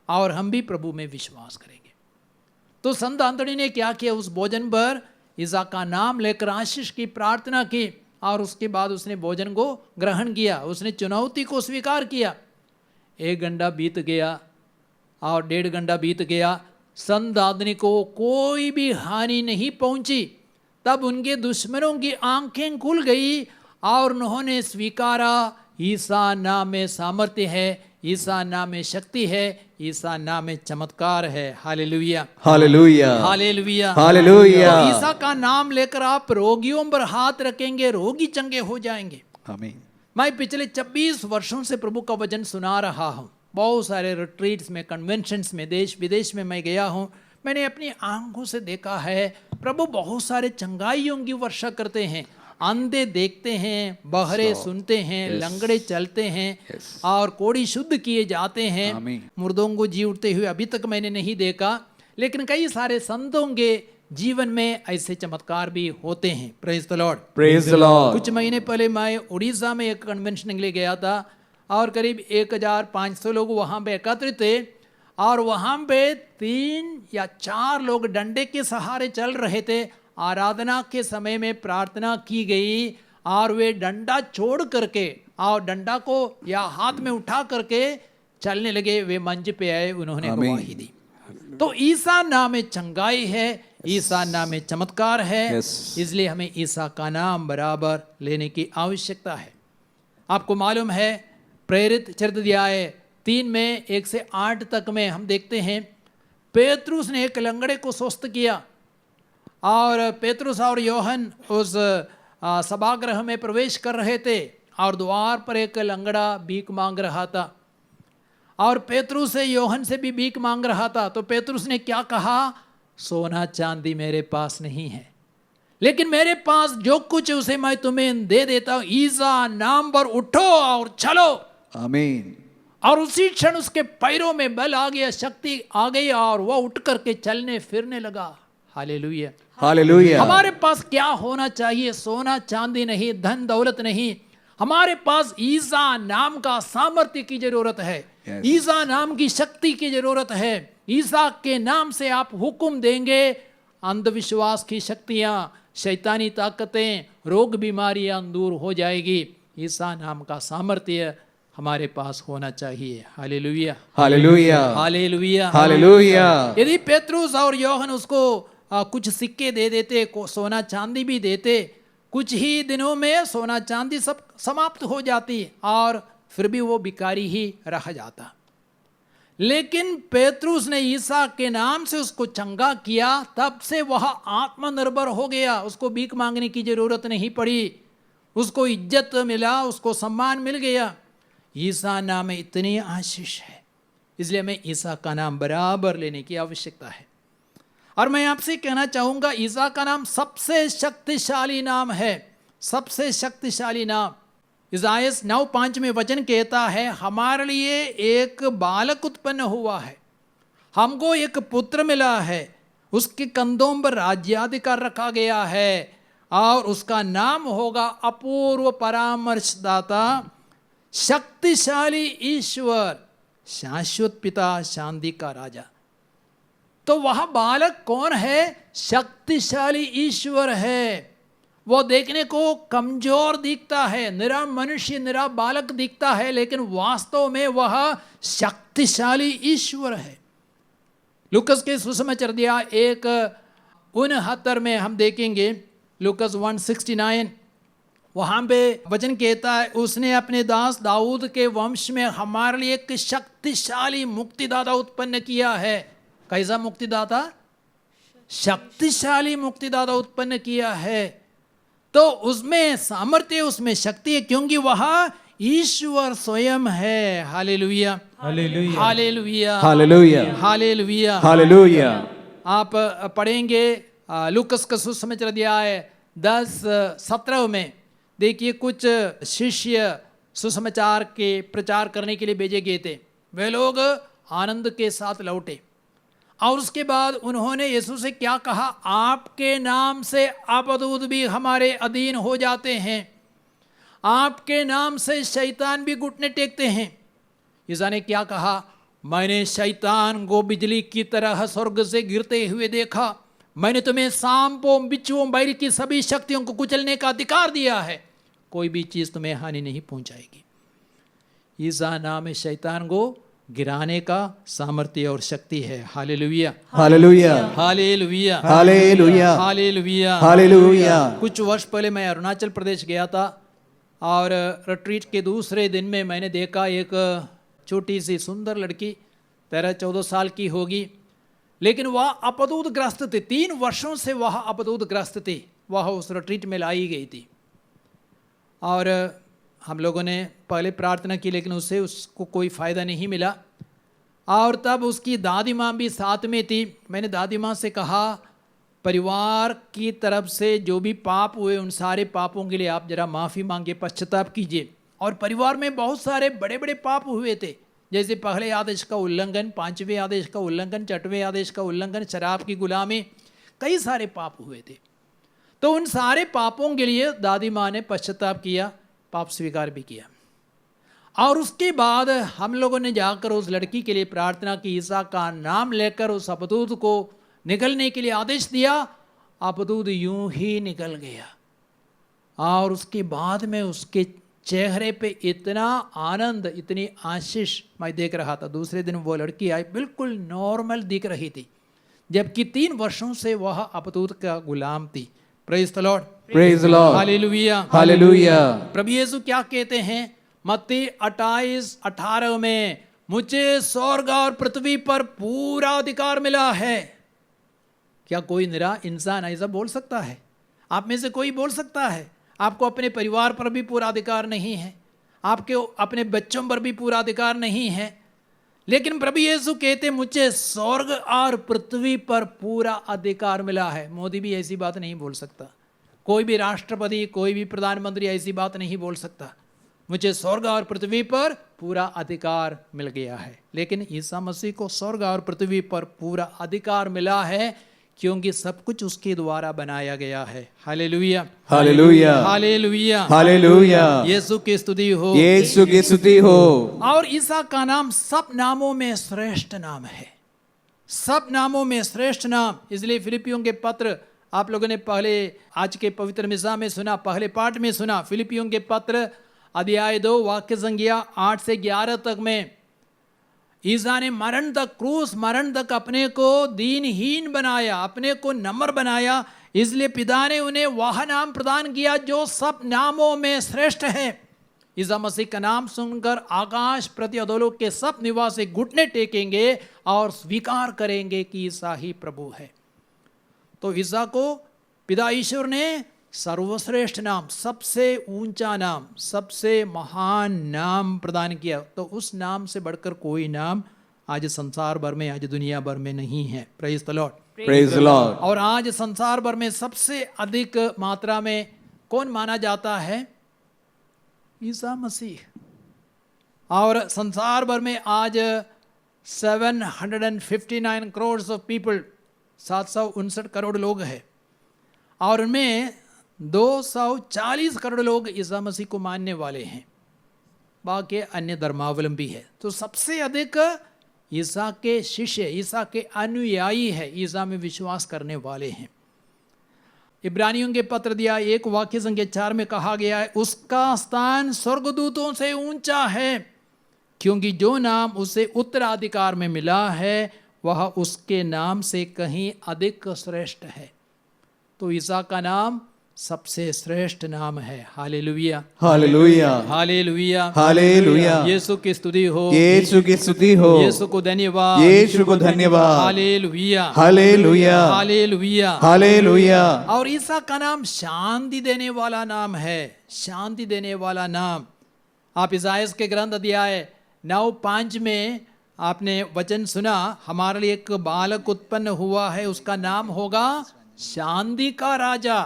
और हम भी प्रभु में विश्वास करेंगे। तो संत आंतनी ने क्या किया, उस भोजन पर ईसा का नाम लेकर आशीष की प्रार्थना की और उसके बाद उसने भोजन को ग्रहण किया, उसने चुनौती को स्वीकार किया। 1 घंटा बीत गया और 1.5 घंटा बीत गया, संत आंतनी को कोई भी हानि नहीं पहुंची। तब उनके दुश्मनों की आंखें खुल गई और उन्होंने स्वीकारा, ईसा नाम में सामर्थ्य है, ईसा नाम में शक्ति है, ईसा नाम में चमत्कार है। Hallelujah, Hallelujah. Hallelujah, hallelujah. तो ईसा का नाम लेकर आप रोगियों पर हाथ रखेंगे, रोगी चंगे हो जाएंगे। Amen. मैं पिछले 26 वर्षों से प्रभु का वचन सुना रहा हूँ। बहुत सारे रिट्रीट्स में, कन्वेंशंस में, देश विदेश में मैं गया हूँ। मैंने अपनी आंखों से देखा है प्रभु बहुत सारे चंगाइयों की वर्षा करते हैं। अंधे देखते हैं, बहरे सुनते हैं, लंगड़े चलते हैं और कोढ़ी शुद्ध किए जाते हैं। आमीन। मुर्दों को जी उठते हुए अभी तक मैंने नहीं देखा, लेकिन कई सारे संतों के जीवन में ऐसे चमत्कार भी होते हैं। Praise the Lord, Praise the Lord. कुछ महीने पहले मैं उड़ीसा में एक कन्वेंशन के लिए गया था और करीब 1500 लोग वहाँ पे एकत्रित थे और वहाँ पे 3 या 4 लोग डंडे के सहारे चल रहे थे। आराधना के समय में प्रार्थना की गई और वे डंडा छोड़ करके और डंडा को या हाथ में उठा करके चलने लगे। वे मंच पे आए, उन्होंने आमीन। गवाही दी। तो ईसा नाम में चंगाई है, ईसा नाम में चमत्कार है। Yes. इसलिए हमें ईसा का नाम बराबर लेने की आवश्यकता है। आपको मालूम है प्रेरित चरित्र अध्याय 3 में 1 से 8 तक में हम देखते हैं पेतरुस ने एक लंगड़े को स्वस्थ किया और पेतरुस और योहन उस सभागृह में प्रवेश कर रहे थे और द्वार पर एक लंगड़ा भीख मांग रहा था और पेतरुस से योहन से भी भीख मांग रहा था। तो पेतरुस ने क्या कहा, सोना चांदी मेरे पास नहीं है, लेकिन मेरे पास जो कुछ है उसे मैं तुम्हें दे देता हूँ। ईसा नाम पर उठो और चलो। Amen. और उसी क्षण उसके पैरों में बल आ गया, शक्ति आ गई और वह उठ करके चलने फिरने लगा। हालेलुया। Hallelujah. हमारे पास क्या होना चाहिए? सोना चांदी नहीं, धन दौलत नहीं, हमारे पास ईसा नाम का सामर्थ्य की जरूरत है। Yes. ईसा नाम की शक्ति की जरूरत है। ईसा के नाम से आप हुक्म देंगे, अंधविश्वास की शक्तियां, शैतानी ताकतें, रोग बीमारियां दूर हो जाएगी। ईसा नाम का सामर्थ्य हमारे पास होना चाहिए। Hallelujah, Hallelujah. Hallelujah, Hallelujah. यदि पेतरुस और योहन उसको कुछ सिक्के दे देते, सोना चांदी भी देते, कुछ ही दिनों में सोना चांदी सब समाप्त हो जाती और फिर भी वो भिखारी ही रह जाता। लेकिन पेतरुस ने ईसा के नाम से उसको चंगा किया, तब से वह आत्मनिर्भर हो गया। उसको भीख मांगने की जरूरत नहीं पड़ी, उसको इज्जत मिला, उसको सम्मान मिल गया। ईसा नाम में इतनी आशीष है, इसलिए हमें ईसा का नाम बराबर लेने की आवश्यकता है। और मैं आपसे कहना चाहूँगा, ईसा का नाम सबसे शक्तिशाली नाम है, सबसे शक्तिशाली नाम। इसायास 9:5 में वचन कहता है, हमारे लिए एक बालक उत्पन्न हुआ है, हमको एक पुत्र मिला है, उसके कंधों पर राज्याधिकार रखा गया है और उसका नाम होगा अपूर्व परामर्शदाता, शक्तिशाली ईश्वर, शाश्वत पिता, शांति का राजा। तो वह बालक कौन है? शक्तिशाली ईश्वर है। वो देखने को कमजोर दिखता है, निरा मनुष्य, निरा बालक दिखता है, लेकिन वास्तव में वह शक्तिशाली ईश्वर है। लूकस के सुसमाचार अध्याय 1:69 में हम देखेंगे, लूकस 1:69, वहाँ पे वचन कहता है, उसने अपने दास दाऊद के वंश में हमारे लिए एक शक्तिशाली मुक्तिदाता उत्पन्न किया है। कैसा मुक्तिदाता? शक्तिशाली मुक्तिदाता उत्पन्न किया है। तो उसमें सामर्थ्य, उसमें शक्ति है, क्योंकि वह ईश्वर स्वयं है। Hallelujah, hallelujah, hallelujah, Hallelujah. Hallelujah. Hallelujah. आप पढ़ेंगे लूकस का सुसमाचार अध्याय 10:17 में, देखिए कुछ शिष्य सुसमाचार के प्रचार करने के लिए भेजे गए थे। वे लोग आनंद के साथ लौटे और उसके बाद उन्होंने यीशु से क्या कहा? आपके नाम से अपदूत भी हमारे अधीन हो जाते हैं, आपके नाम से शैतान भी घुटने टेकते हैं। ईसा ने क्या कहा? मैंने शैतान को बिजली की तरह स्वर्ग से गिरते हुए देखा, मैंने तुम्हें सांपों, बिच्छुओं, बैल की सभी शक्तियों को कुचलने का अधिकार दिया है, कोई भी चीज़ तुम्हें हानि नहीं पहुंचाएगी। ईसा नाम में शैतान को गिराने का सामर्थ्य और शक्ति है। Hallelujah, Hallelujah. Hallelujah, Hallelujah. Hallelujah. Hallelujah. कुछ वर्ष पहले मैं अरुणाचल प्रदेश गया था और रिट्रीट के दूसरे दिन में मैंने देखा एक छोटी सी सुंदर लड़की, 13-14 साल की होगी, लेकिन वह अपदूत ग्रस्त थी। 3 वर्षों से वह अपदूत ग्रस्त थी। वह उस रिट्रीट में लाई गई थी और हम लोगों ने पहले प्रार्थना की, लेकिन उससे उसको कोई फ़ायदा नहीं मिला। और तब उसकी दादी माँ भी साथ में थी। मैंने दादी माँ से कहा, परिवार की तरफ से जो भी पाप हुए उन सारे पापों के लिए आप जरा माफ़ी मांगे, पश्चाताप कीजिए। और परिवार में बहुत सारे बड़े बड़े पाप हुए थे, जैसे पहले आदेश का उल्लंघन, 5वें आदेश का उल्लंघन, 6वें आदेश का उल्लंघन, शराब की गुलामी, कई सारे पाप हुए थे। तो उन सारे पापों के लिए दादी माँ ने पश्चाताप किया, पाप स्वीकार भी किया। और उसके बाद हम लोगों ने जाकर उस लड़की के लिए प्रार्थना की, ईसा का नाम लेकर उस अपदूत को निकलने के लिए आदेश दिया। अपदूत यूं ही निकल गया और उसके बाद में उसके चेहरे पे इतना आनंद, इतनी आशीष मैं देख रहा था। दूसरे दिन वो लड़की आई, बिल्कुल नॉर्मल दिख रही थी, जबकि 3 वर्षों से वह अपदूत का गुलाम थी। Praise the Lord, Praise the Lord. Hallelujah, Hallelujah. प्रभु यीशु क्या कहते हैं मत्ती 28:18 में, मुझे स्वर्ग और पृथ्वी पर पूरा अधिकार मिला है। क्या कोई निरा इंसान ऐसा बोल सकता है? आप में से कोई बोल सकता है? आपको अपने परिवार पर भी पूरा अधिकार नहीं है, आपके अपने बच्चों पर भी पूरा अधिकार नहीं है, लेकिन प्रभु यीशु कहते मुझे स्वर्ग और पृथ्वी पर पूरा अधिकार मिला है। मोदी भी ऐसी बात नहीं बोल सकता, कोई भी राष्ट्रपति, कोई भी प्रधानमंत्री ऐसी बात नहीं बोल सकता। मुझे स्वर्ग और पृथ्वी पर पूरा अधिकार मिल गया है। लेकिन ईसा मसीह को स्वर्ग और पृथ्वी पर पूरा अधिकार मिला है, क्योंकि सब कुछ उसके द्वारा बनाया गया है। Hallelujah, hallelujah, hallelujah, hallelujah. यीशु की स्तुति हो, यीशु की स्तुति हो। और ईसा का नाम सब नामों में श्रेष्ठ नाम है, सब नामों में श्रेष्ठ नाम। इसलिए फिलिपियों के पत्र आप लोगों ने पहले आज के पवित्र मिसा में सुना, पहले पाठ में सुना। फिलिपियों के पत्र अध्याय 2 वाक्य संख्या 8 से 11 तक में ईसा ने मरण तक, क्रूस मरण तक अपने को दीनहीन बनाया, अपने को नम्र बनाया। इसलिए पिता ने उन्हें वह नाम प्रदान किया जो सब नामों में श्रेष्ठ है। ईसा मसीह का नाम सुनकर आकाश प्रति अधोलोक के सब निवासी घुटने टेकेंगे और स्वीकार करेंगे कि ईसा ही प्रभु है। तो ईसा को पिता ईश्वर ने सर्वश्रेष्ठ नाम, सबसे ऊंचा नाम, सबसे महान नाम प्रदान किया। तो उस नाम से बढ़कर कोई नाम आज संसार भर में, आज दुनिया भर में नहीं है। Praise the Lord, praise the Lord. और आज संसार भर में सबसे अधिक मात्रा में कौन माना जाता है? ईसा मसीह। और संसार भर में आज 759 करोड़ ऑफ पीपल, 759 करोड़ लोग हैं, और उनमें 240 करोड़ लोग ईसा मसीह को मानने वाले हैं, बाकी अन्य धर्मावलंबी है। तो सबसे अधिक ईसा के शिष्य, ईसा के अनुयायी है, ईसा में विश्वास करने वाले हैं। इब्रानियों के पत्र दिया 1 वाक्य संख्या 4 में कहा गया है, उसका स्थान स्वर्गदूतों से ऊंचा है, क्योंकि जो नाम उसे उत्तराधिकार में मिला है वह उसके नाम से कहीं अधिक श्रेष्ठ है। तो ईसा का नाम सबसे श्रेष्ठ नाम है। Hallelujah, hallelujah, hallelujah, hallelujah. यीशु की स्तुति हो, यीशु की स्तुति हो, यीशु को धन्यवाद, यीशु को धन्यवाद। Hallelujah, hallelujah, hallelujah, hallelujah. और ईसा का नाम शांति देने वाला नाम है, शांति देने वाला नाम। आप इसायास के ग्रंथ अध्याय 9:5 में आपने वचन सुना, हमारे लिए एक बालक उत्पन्न हुआ है, उसका नाम होगा शांति का राजा।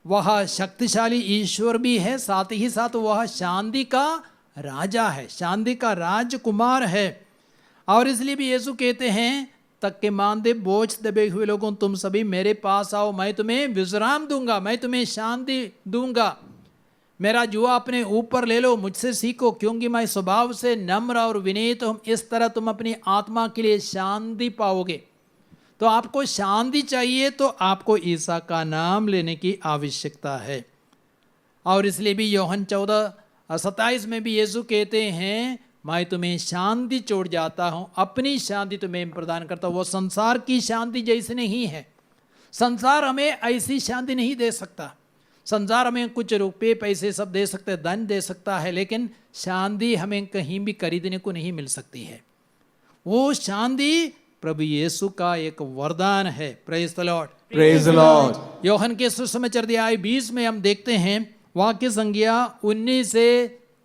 वह शक्तिशाली ईश्वर भी है, साथ ही साथ वह शांति का राजा है, शांति का राजकुमार है। और इसलिए भी यीशु कहते हैं, तक के मांदे बोझ दबे हुए लोगों तुम सभी मेरे पास आओ, मैं तुम्हें विश्राम दूंगा, मैं तुम्हें शांति दूंगा। मेरा जुआ अपने ऊपर ले लो, मुझसे सीखो, क्योंकि मैं स्वभाव से नम्र और विनीत हूँ, इस तरह तुम अपनी आत्मा के लिए शांति पाओगे। तो आपको शांति चाहिए तो आपको ईसा का नाम लेने की आवश्यकता है। और इसलिए भी यूहन्ना 14:27 में भी यीशु कहते हैं, मैं तुम्हें शांति छोड़ जाता हूँ, अपनी शांति तुम्हें प्रदान करता हूँ। वो संसार की शांति जैसे नहीं है। संसार हमें ऐसी शांति नहीं दे सकता। संसार हमें कुछ रुपये पैसे सब दे सकते हैं, धन दे सकता है, लेकिन शांति हमें कहीं भी खरीदने को नहीं मिल सकती है। वो शांति प्रभु यीशु का एक वरदान है। Praise the Lord, praise the Lord. यूहन्ना के सुसमाचार अध्याय 20 में हम देखते हैं वाक्य संख्या 19 से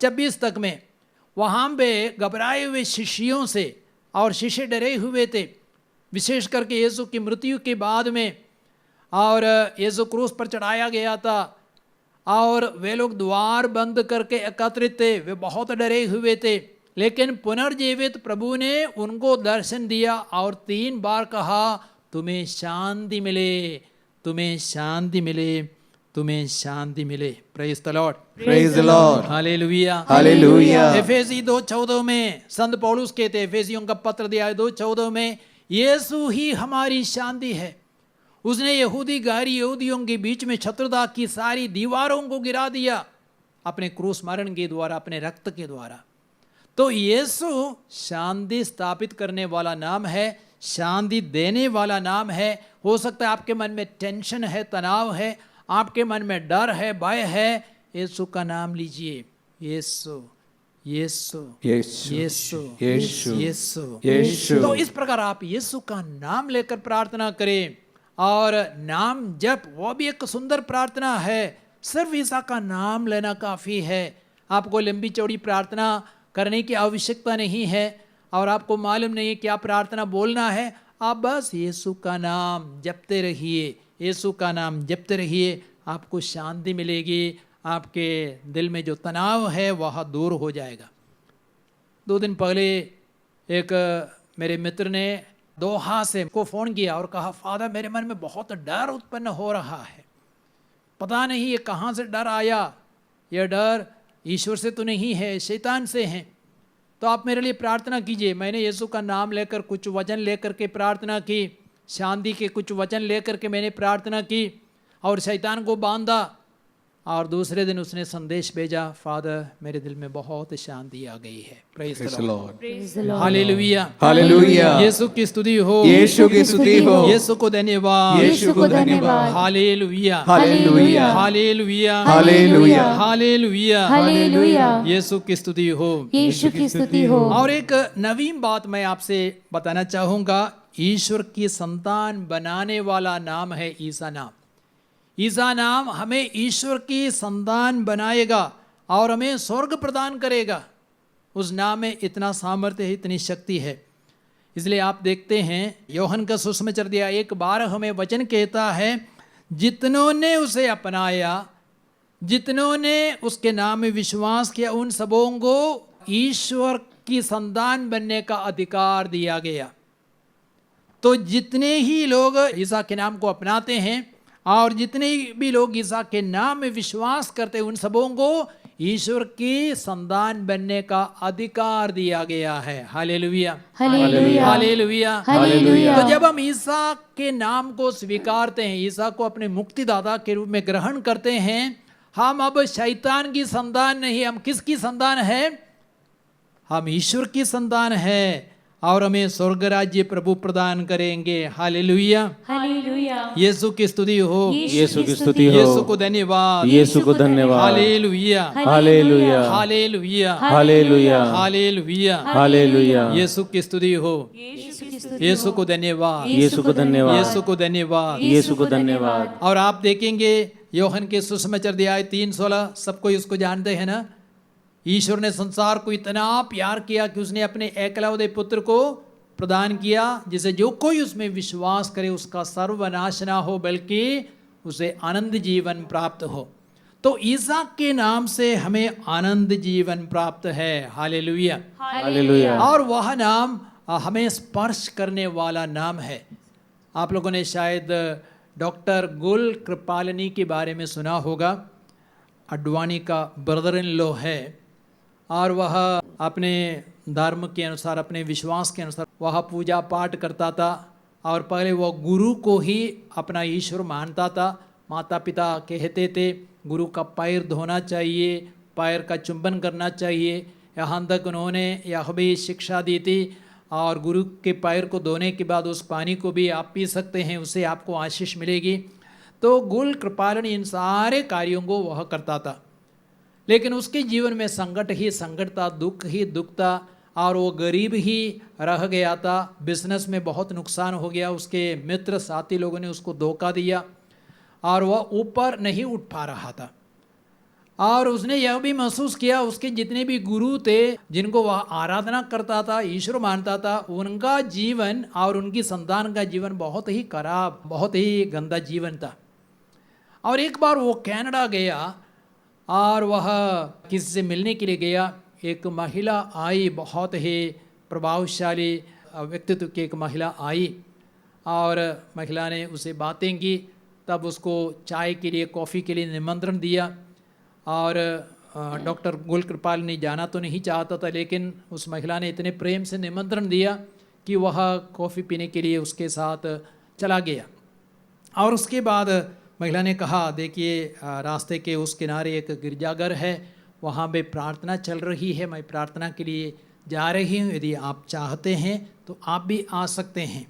26 तक में, वहाँ पे घबराए हुए शिष्यों से, और शिष्य डरे हुए थे, विशेष करके यीशु की मृत्यु के बाद में, और यीशु क्रूस पर चढ़ाया गया था, और वे लोग द्वार बंद करके एकत्रित थे, वे बहुत डरे हुए थे। लेकिन पुनर्जीवित प्रभु ने उनको दर्शन दिया और 3 बार कहा, तुम्हें शांति मिले, तुम्हें शांति मिले, तुम्हें शांति मिले। Praise the Lord, praise the Lord. Hallelujah, hallelujah. एफेसी 2:14 में संत पौलुस कहते, एफेसियों का पत्र दिया 2:14 में, यीशु ही हमारी शांति है। उसने यहूदी गैर यहूदियों के बीच में शत्रुता की सारी दीवारों को गिरा दिया अपने क्रूस मरण के द्वारा, अपने रक्त के द्वारा। तो यीशु शांति स्थापित करने वाला नाम है, शांति देने वाला नाम है। हो सकता है आपके मन में टेंशन है, तनाव है, आपके मन में डर है, भय है, यीशु का नाम लीजिए। यीशु, यीशु, यीशु, यीशु, यीशु, यीशु, यीशु। तो इस प्रकार आप यीशु का नाम लेकर प्रार्थना करें। और नाम जप, वो भी एक सुंदर प्रार्थना है। सिर्फ ईसा का नाम लेना काफ़ी है। आपको लंबी चौड़ी प्रार्थना करने की आवश्यकता नहीं है, और आपको मालूम नहीं है क्या प्रार्थना बोलना है। आप बस यीशु का नाम जपते रहिए, यीशु का नाम जपते रहिए, आपको शांति मिलेगी। आपके दिल में जो तनाव है वह दूर हो जाएगा। 2 दिन पहले एक मेरे मित्र ने दोहा से को फ़ोन किया और कहा, फादर मेरे मन में बहुत डर उत्पन्न हो रहा है, पता नहीं ये कहाँ से डर आया, यह डर ईश्वर से तो नहीं है, शैतान से है, तो आप मेरे लिए प्रार्थना कीजिए। मैंने यीशु का नाम लेकर कुछ वचन लेकर के प्रार्थना की, शांति के कुछ वचन लेकर के मैंने प्रार्थना की और शैतान को बांधा। और दूसरे दिन उसने संदेश भेजा, फादर मेरे दिल में बहुत शांति आ गई है। Praise the Lord, hallelujah, hallelujah. यीशु की स्तुति हो, यीशु की स्तुति हो, यीशु को धन्यवाद, यीशु को धन्यवाद। Hallelujah, hallelujah, hallelujah, hallelujah, hallelujah, hallelujah. यीशु की स्तुति हो, यीशु की स्तुति हो। और एक नवीन बात मैं आपसे बताना चाहूँगा, ईश्वर की संतान बनाने वाला नाम है ईसा नाम। ईसा नाम हमें ईश्वर की संतान बनाएगा और हमें स्वर्ग प्रदान करेगा। उस नाम में इतना सामर्थ्य है, इतनी शक्ति है। इसलिए आप देखते हैं यूहन्ना का सुसमाचार दिया 1:12 हमें वचन कहता है, जितनों ने उसे अपनाया, जितनों ने उसके नाम में विश्वास किया, उन सबों को ईश्वर की संतान बनने का अधिकार दिया गया। तो जितने ही लोग ईसा के नाम को अपनाते हैं और जितने भी लोग ईसा के नाम में विश्वास करते हैं, उन सबों को ईश्वर की संतान बनने का अधिकार दिया गया है। Hallelujah, hallelujah, hallelujah, hallelujah. तो जब हम ईसा के नाम को स्वीकारते हैं, ईसा को अपने मुक्तिदाता के रूप में ग्रहण करते हैं, हम अब शैतान की संतान नहीं, हम किसकी संतान है? हम ईश्वर की संतान है और हमें स्वर्ग राज्य प्रभु प्रदान करेंगे। Hallelujah, hallelujah. यीशु की स्तुति हो, यीशु की स्तुति हो, यीशु को धन्यवाद, यीशु को धन्यवाद। Hallelujah, hallelujah, hallelujah, hallelujah, hallelujah, hallelujah. यीशु की स्तुति हो, यीशु को धन्यवाद, यीशु को धन्यवाद, यीशु को धन्यवाद, यीशु को धन्यवाद। और आप देखेंगे यूहन्ना के सुसमाचार अध्याय 3:16, सबको इसको जानते हैं ना। ईश्वर ने संसार को इतना प्यार किया कि उसने अपने एकलौते पुत्र को प्रदान किया, जिसे जो कोई उसमें विश्वास करे उसका सर्वनाश ना हो बल्कि उसे आनंद जीवन प्राप्त हो। तो ईसा के नाम से हमें आनंद जीवन प्राप्त है। Hallelujah, hallelujah. और वह नाम हमें स्पर्श करने वाला नाम है। आप लोगों ने शायद डॉक्टर गुल कृपालनी के बारे में सुना होगा। अडवाणी का ब्रदर इन लॉ है और वह अपने धर्म के अनुसार, अपने विश्वास के अनुसार वह पूजा पाठ करता था और पहले वह गुरु को ही अपना ईश्वर मानता था। माता पिता कहते थे गुरु का पैर धोना चाहिए, पैर का चुंबन करना चाहिए, यहाँ तक उन्होंने यह भी शिक्षा दी थी। और गुरु के पैर को धोने के बाद उस पानी को भी आप पी सकते हैं, उससे आपको आशीष मिलेगी। तो गुल कृपालन इन सारे कार्यों को वह करता था, लेकिन उसके जीवन में संकट ही संकट था, दुख ही दुख था और वो गरीब ही रह गया था। बिजनेस में बहुत नुकसान हो गया, उसके मित्र साथी लोगों ने उसको धोखा दिया और वह ऊपर नहीं उठ पा रहा था। और उसने यह भी महसूस किया उसके जितने भी गुरु थे जिनको वह आराधना करता था, ईश्वर मानता था, उनका जीवन और उनकी संतान का जीवन बहुत ही खराब, बहुत ही गंदा जीवन था। और एक बार वो कनाडा गया और वह किसी से मिलने के लिए गया। एक महिला आई, बहुत ही प्रभावशाली व्यक्तित्व की एक महिला आई और महिला ने उसे बातें की। तब उसको चाय के लिए, कॉफ़ी के लिए निमंत्रण दिया और डॉक्टर गुल कृपाल ने जाना तो नहीं चाहता था, लेकिन उस महिला ने इतने प्रेम से निमंत्रण दिया कि वह कॉफ़ी पीने के लिए उसके साथ चला गया। और उसके बाद महिला ने कहा, देखिए रास्ते के उस किनारे एक गिरजाघर है, वहाँ पे प्रार्थना चल रही है, मैं प्रार्थना के लिए जा रही हूँ, यदि आप चाहते हैं तो आप भी आ सकते हैं।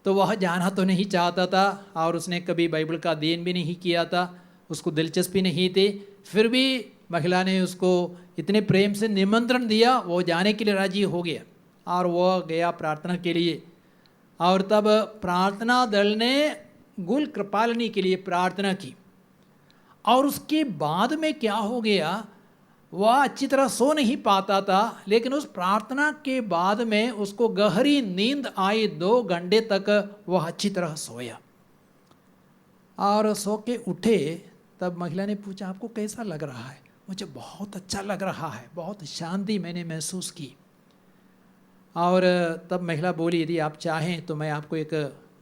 तो वह जाना तो नहीं चाहता था और उसने कभी बाइबल का अध्ययन भी नहीं किया था, उसको दिलचस्पी नहीं थी। फिर भी महिला ने उसको इतने प्रेम से निमंत्रण दिया, वो जाने के लिए राजी हो गया और वह गया प्रार्थना के लिए। और तब प्रार्थना दल ने गुल कृपालनी के लिए प्रार्थना की और उसके बाद में क्या हो गया, वह अच्छी तरह सो नहीं पाता था, लेकिन उस प्रार्थना के बाद में उसको गहरी नींद आई। 2 घंटे तक वह अच्छी तरह सोया और सो के उठे। तब महिला ने पूछा, आपको कैसा लग रहा है? मुझे बहुत अच्छा लग रहा है, बहुत शांति मैंने महसूस की। और तब महिला बोली, यदि आप चाहें तो मैं आपको एक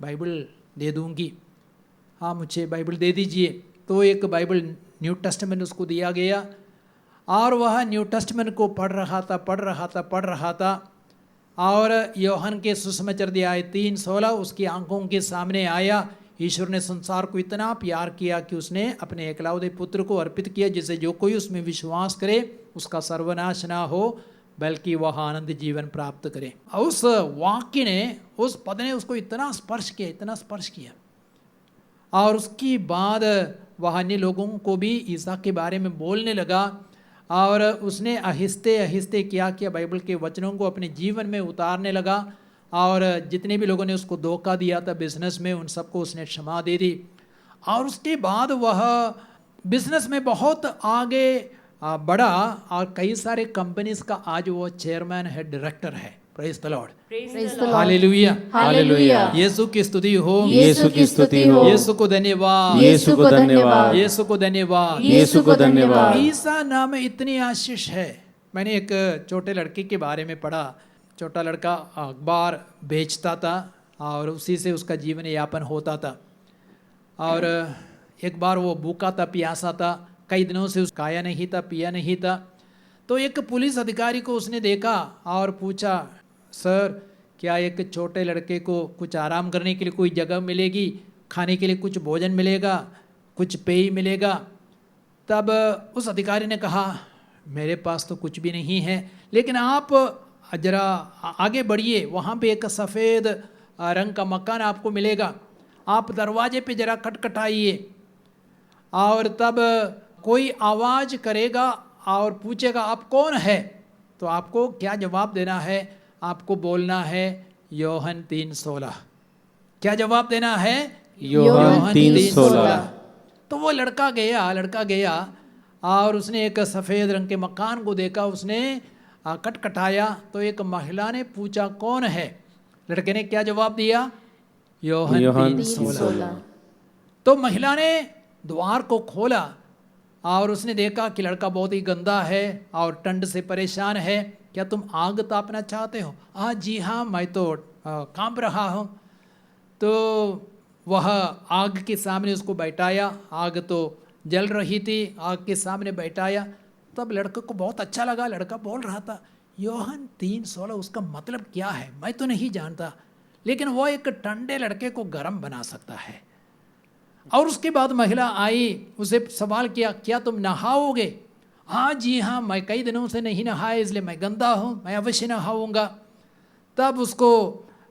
बाइबल दे दूंगी। हाँ, मुझे बाइबल दे दीजिए। तो एक बाइबल न्यू टेस्टामेंट उसको दिया गया और वह न्यू टेस्टामेंट को पढ़ रहा था। और यूहन्ना के सुसमाचार अध्याय 3:16 उसकी आंखों के सामने आया। ईश्वर ने संसार को इतना प्यार किया कि उसने अपने एकलौते पुत्र को अर्पित किया, जिससे जो कोई उसमें विश्वास करे उसका सर्वनाश ना हो बल्कि वह आनंद जीवन प्राप्त करे। उस वाक्य ने, उस पद ने उसको इतना स्पर्श किया। और उसके बाद वह अन्य लोगों को भी ईसा के बारे में बोलने लगा। और उसने आहिस्ते आहिस्ते क्या किया, बाइबल के वचनों को अपने जीवन में उतारने लगा। और जितने भी लोगों ने उसको धोखा दिया था बिजनेस में, उन सबको उसने क्षमा दे दी। और उसके बाद वह बिजनेस में बहुत आगे बढ़ा और कई सारे कंपनीज का आज वो चेयरमैन है, डायरेक्टर है। Praise the Lord, hallelujah, hallelujah. यीशु की स्तुति हो, यीशु की स्तुति हो, यीशु को धन्यवाद, यीशु को धन्यवाद, यीशु को धन्यवाद, यीशु को धन्यवाद। ईसा नाम में इतनी आशीष है। मैंने एक छोटे लड़के के बारे में पढ़ा। छोटा लड़का अखबार बेचता था और उसी से उसका जीवन यापन होता था। और एक बार वो भूखा था, प्यासा था, कई दिनों से उसका खाया नहीं था, पिया नहीं था। तो एक पुलिस अधिकारी को उसने देखा और पूछा, सर क्या एक छोटे लड़के को कुछ आराम करने के लिए कोई जगह मिलेगी, खाने के लिए कुछ भोजन मिलेगा, कुछ पेय मिलेगा? तब उस अधिकारी ने कहा, मेरे पास तो कुछ भी नहीं है, लेकिन आप जरा आगे बढ़िए, वहाँ पे एक सफ़ेद रंग का मकान आपको मिलेगा, आप दरवाजे पे जरा खटखटाइए और तब कोई आवाज़ करेगा और पूछेगा आप कौन है, तो आपको क्या जवाब देना है? आपको बोलना है यूहन्ना 3:16। क्या जवाब देना है? यूहन्ना 3:16। तो वो लड़का गया और उसने एक सफ़ेद रंग के मकान को देखा, उसने खटखटाया तो एक महिला ने पूछा कौन है? लड़के ने क्या जवाब दिया? यूहन्ना 3:16। तो महिला ने द्वार को खोला और उसने देखा कि लड़का बहुत ही गंदा है और ठंड से परेशान है। क्या तुम आग तापना चाहते हो? जी हाँ, मैं तो कांप रहा हूँ। तो वह आग के सामने उसको बैठाया, आग तो जल रही थी, आग के सामने बैठाया। तब लड़के को बहुत अच्छा लगा। लड़का बोल रहा था यूहन्ना 3:16 उसका मतलब क्या है मैं तो नहीं जानता, लेकिन वो एक ठंडे लड़के को गर्म बना सकता है। और उसके बाद महिला आई, उसे सवाल किया क्या तुम नहाओगे? जी हाँ, मैं कई दिनों से नहीं नहाया इसलिए मैं गंदा हूँ, मैं अवश्य नहाऊंगा। तब उसको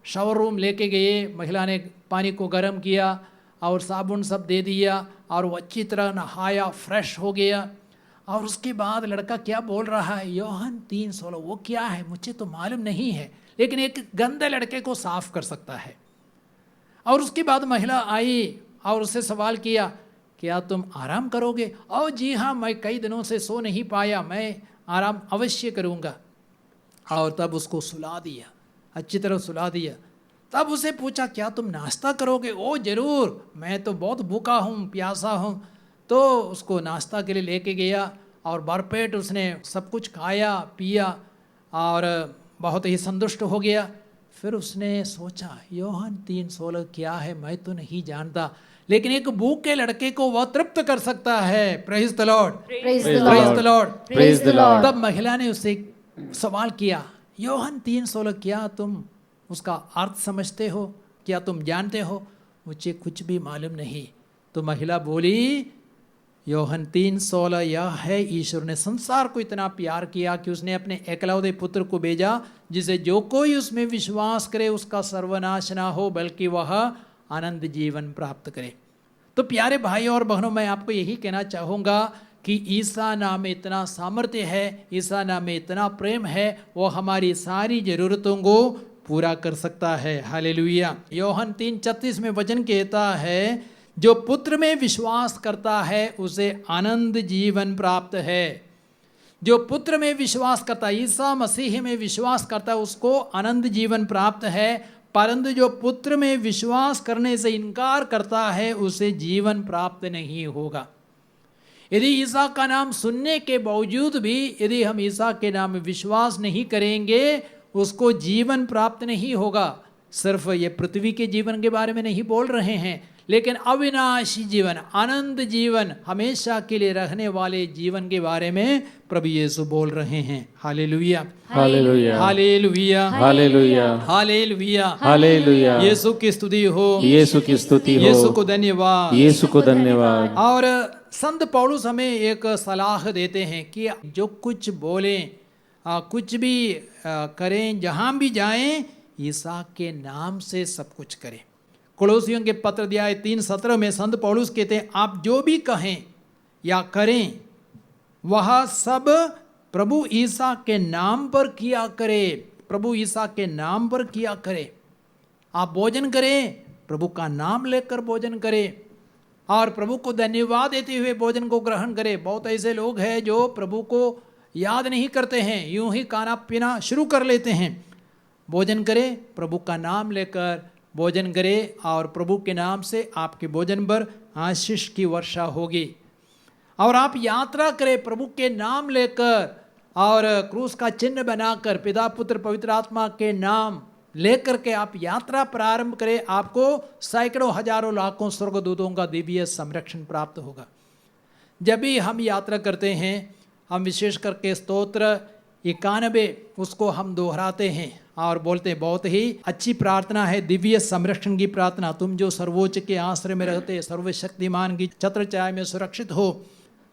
शावर रूम लेके गए, महिला ने पानी को गर्म किया और साबुन सब दे दिया और वो अच्छी तरह नहाया, फ्रेश हो गया। और उसके बाद लड़का क्या बोल रहा है? यूहन्ना 3:16 वो क्या है मुझे तो मालूम नहीं है, लेकिन एक गंदे लड़के को साफ कर सकता है। और उसके बाद महिला आई और उससे सवाल किया क्या तुम आराम करोगे? जी हाँ, मैं कई दिनों से सो नहीं पाया, मैं आराम अवश्य करूँगा। और तब उसको सुला दिया, अच्छी तरह सुला दिया। तब उसे पूछा क्या तुम नाश्ता करोगे? ज़रूर, मैं तो बहुत भूखा हूँ, प्यासा हूँ। तो उसको नाश्ता के लिए लेके गया और भरपेट उसने सब कुछ खाया पिया और बहुत ही संतुष्ट हो गया। फिर उसने सोचा यूहन्ना 3:16 क्या है मैं तो नहीं जानता, लेकिन एक भूखे लड़के को वह तृप्त कर सकता है। Praise the Lord, praise the Lord, praise the Lord. तब महिला ने उससे सवाल किया यूहन्ना 3:16 क्या तुम उसका अर्थ समझते हो? क्या तुम जानते हो? मुझे कुछ भी मालूम नहीं। तो महिला बोली यूहन्ना 3:16 यह है, ईश्वर ने संसार को इतना प्यार किया कि उसने अपने एकलौते पुत्र को भेजा, जिसे जो कोई उसमें विश्वास करे उसका सर्वनाश ना हो बल्कि वह आनंद जीवन प्राप्त करे। तो प्यारे भाई और बहनों, मैं आपको यही कहना चाहूँगा कि ईसा नाम में इतना सामर्थ्य है, ईसा नाम में इतना प्रेम है, वो हमारी सारी ज़रूरतों को पूरा कर सकता है। हालेलुया। यूहन्ना 3:36 में वचन कहता है जो पुत्र में विश्वास करता है उसे आनंद जीवन प्राप्त है। जो पुत्र में विश्वास करता है, ईसा मसीह में विश्वास करता है, उसको आनंद जीवन प्राप्त है। परंतु जो पुत्र में विश्वास करने से इनकार करता है उसे जीवन प्राप्त नहीं होगा। यदि ईसा का नाम सुनने के बावजूद भी यदि हम ईसा के नाम में विश्वास नहीं करेंगे, उसको जीवन प्राप्त नहीं होगा। सिर्फ ये पृथ्वी के जीवन के बारे में नहीं बोल रहे हैं, लेकिन अविनाशी जीवन, अनंत जीवन, हमेशा के लिए रहने वाले जीवन के बारे में प्रभु यीशु बोल रहे हैं। Hallelujah, hallelujah, hallelujah, hallelujah, hallelujah. Hallelujah. यीशु की स्तुति हो, यीशु की स्तुति हो, यीशु को धन्यवाद। यीशु को धन्यवाद। और संत पौलुस हमें एक सलाह देते हैं कि जो कुछ बोलें, कुछ भी करें, जहाँ भी जाएं, ईसा के नाम से सब कुछ करें। कोलोसियों के पत्र अध्याय 3:17 में संत पौलुस कहते हैं, आप जो भी कहें या करें वह सब प्रभु ईसा के नाम पर किया करें। प्रभु ईसा के नाम पर किया करें। आप भोजन करें, प्रभु का नाम लेकर भोजन करें और प्रभु को धन्यवाद देते हुए भोजन को ग्रहण करें। बहुत ऐसे लोग हैं जो प्रभु को याद नहीं करते हैं, यूं ही खाना पीना शुरू कर लेते हैं। भोजन करें, प्रभु का नाम लेकर भोजन करें और प्रभु के नाम से आपके भोजन पर आशीष की वर्षा होगी। और आप यात्रा करें प्रभु के नाम लेकर और क्रूस का चिन्ह बनाकर पिता पुत्र पवित्र आत्मा के नाम लेकर के आप यात्रा प्रारंभ करें। आपको सैकड़ों हजारों लाखों स्वर्गदूतों का दिव्य संरक्षण प्राप्त होगा। जब भी हम यात्रा करते हैं, हम विशेष करके स्तोत्र 91 उसको हम दोहराते हैं और बोलते हैं, बहुत ही अच्छी प्रार्थना है, दिव्य संरक्षण की प्रार्थना। तुम जो सर्वोच्च के आश्रय में रहते, सर्वशक्तिमान की छत्र छाया में सुरक्षित हो,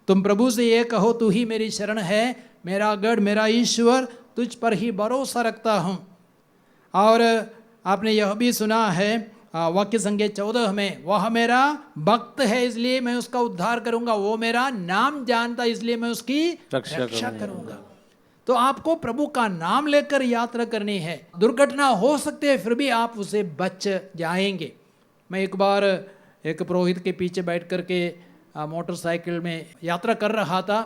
तुम प्रभु से ये कहो, तू ही मेरी शरण है, मेरा गढ़, मेरा ईश्वर, तुझ पर ही भरोसा रखता हूँ। और आपने यह भी सुना है वाक्य संख्या 14 में, वह मेरा भक्त है इसलिए मैं उसका उद्धार करूंगा, वो मेरा नाम जानता इसलिए मैं उसकी रक्षा करूंगा। तो आपको प्रभु का नाम लेकर यात्रा करनी है। दुर्घटना हो सकती है, फिर भी आप उसे बच जाएंगे। मैं एक बार एक पुरोहित के पीछे बैठ कर के मोटरसाइकिल में यात्रा कर रहा था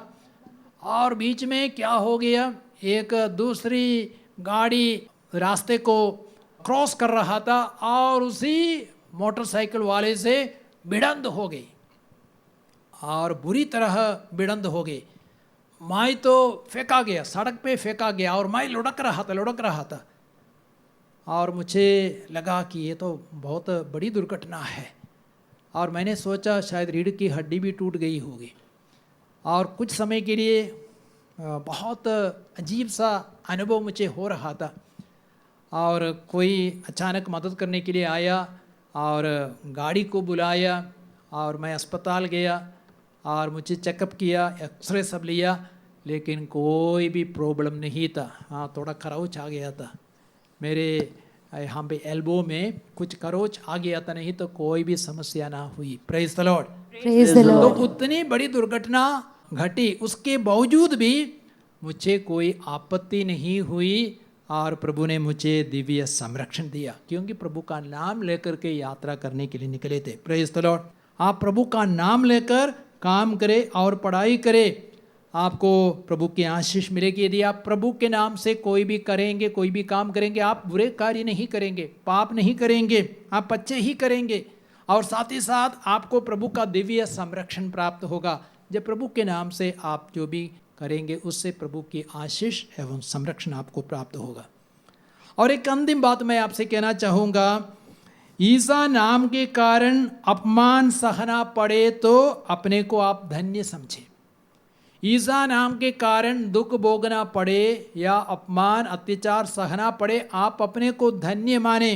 और बीच में क्या हो गया, एक दूसरी गाड़ी रास्ते को क्रॉस कर रहा था और उसी मोटरसाइकिल वाले से भिड़ंत हो गई और बुरी तरह भिड़ंत हो गई। मैं तो फेंका गया, सड़क पे फेंका गया और मैं लुढ़क रहा था और मुझे लगा कि ये तो बहुत बड़ी दुर्घटना है। और मैंने सोचा शायद रीढ़ की हड्डी भी टूट गई होगी। और कुछ समय के लिए बहुत अजीब सा अनुभव मुझे हो रहा था और कोई अचानक मदद करने के लिए आया और गाड़ी को बुलाया और मैं अस्पताल गया और मुझे चेकअप किया, एक्सरे सब लिया, लेकिन कोई भी प्रॉब्लम नहीं था। हाँ, थोड़ा खरोच आ गया था मेरे यहाँ पे एल्बो में, कुछ खरोच आ गया था, नहीं तो कोई भी समस्या ना हुई। Praise the Lord, praise the Lord. तो उतनी बड़ी दुर्घटना घटी, उसके बावजूद भी मुझे कोई आपत्ति नहीं हुई और प्रभु ने मुझे दिव्य संरक्षण दिया, क्योंकि प्रभु का नाम लेकर के यात्रा करने के लिए निकले थे। Praise the Lord. आप प्रभु का नाम लेकर काम करें और पढ़ाई करें, आपको प्रभु की आशीष मिलेगी। यदि आप प्रभु के नाम से कोई भी करेंगे, कोई भी काम करेंगे, आप बुरे कार्य नहीं करेंगे, पाप नहीं करेंगे, आप अच्छे ही करेंगे और साथ ही साथ आपको प्रभु का दिव्य संरक्षण प्राप्त होगा। जब प्रभु के नाम से आप जो भी करेंगे उससे प्रभु की आशीष एवं संरक्षण आपको प्राप्त होगा। और एक अंतिम बात मैं आपसे कहना चाहूँगा, ईसा नाम के कारण अपमान सहना पड़े तो अपने को आप धन्य समझें। ईसा नाम के कारण दुख भोगना पड़े या अपमान अत्याचार सहना पड़े, आप अपने को धन्य माने,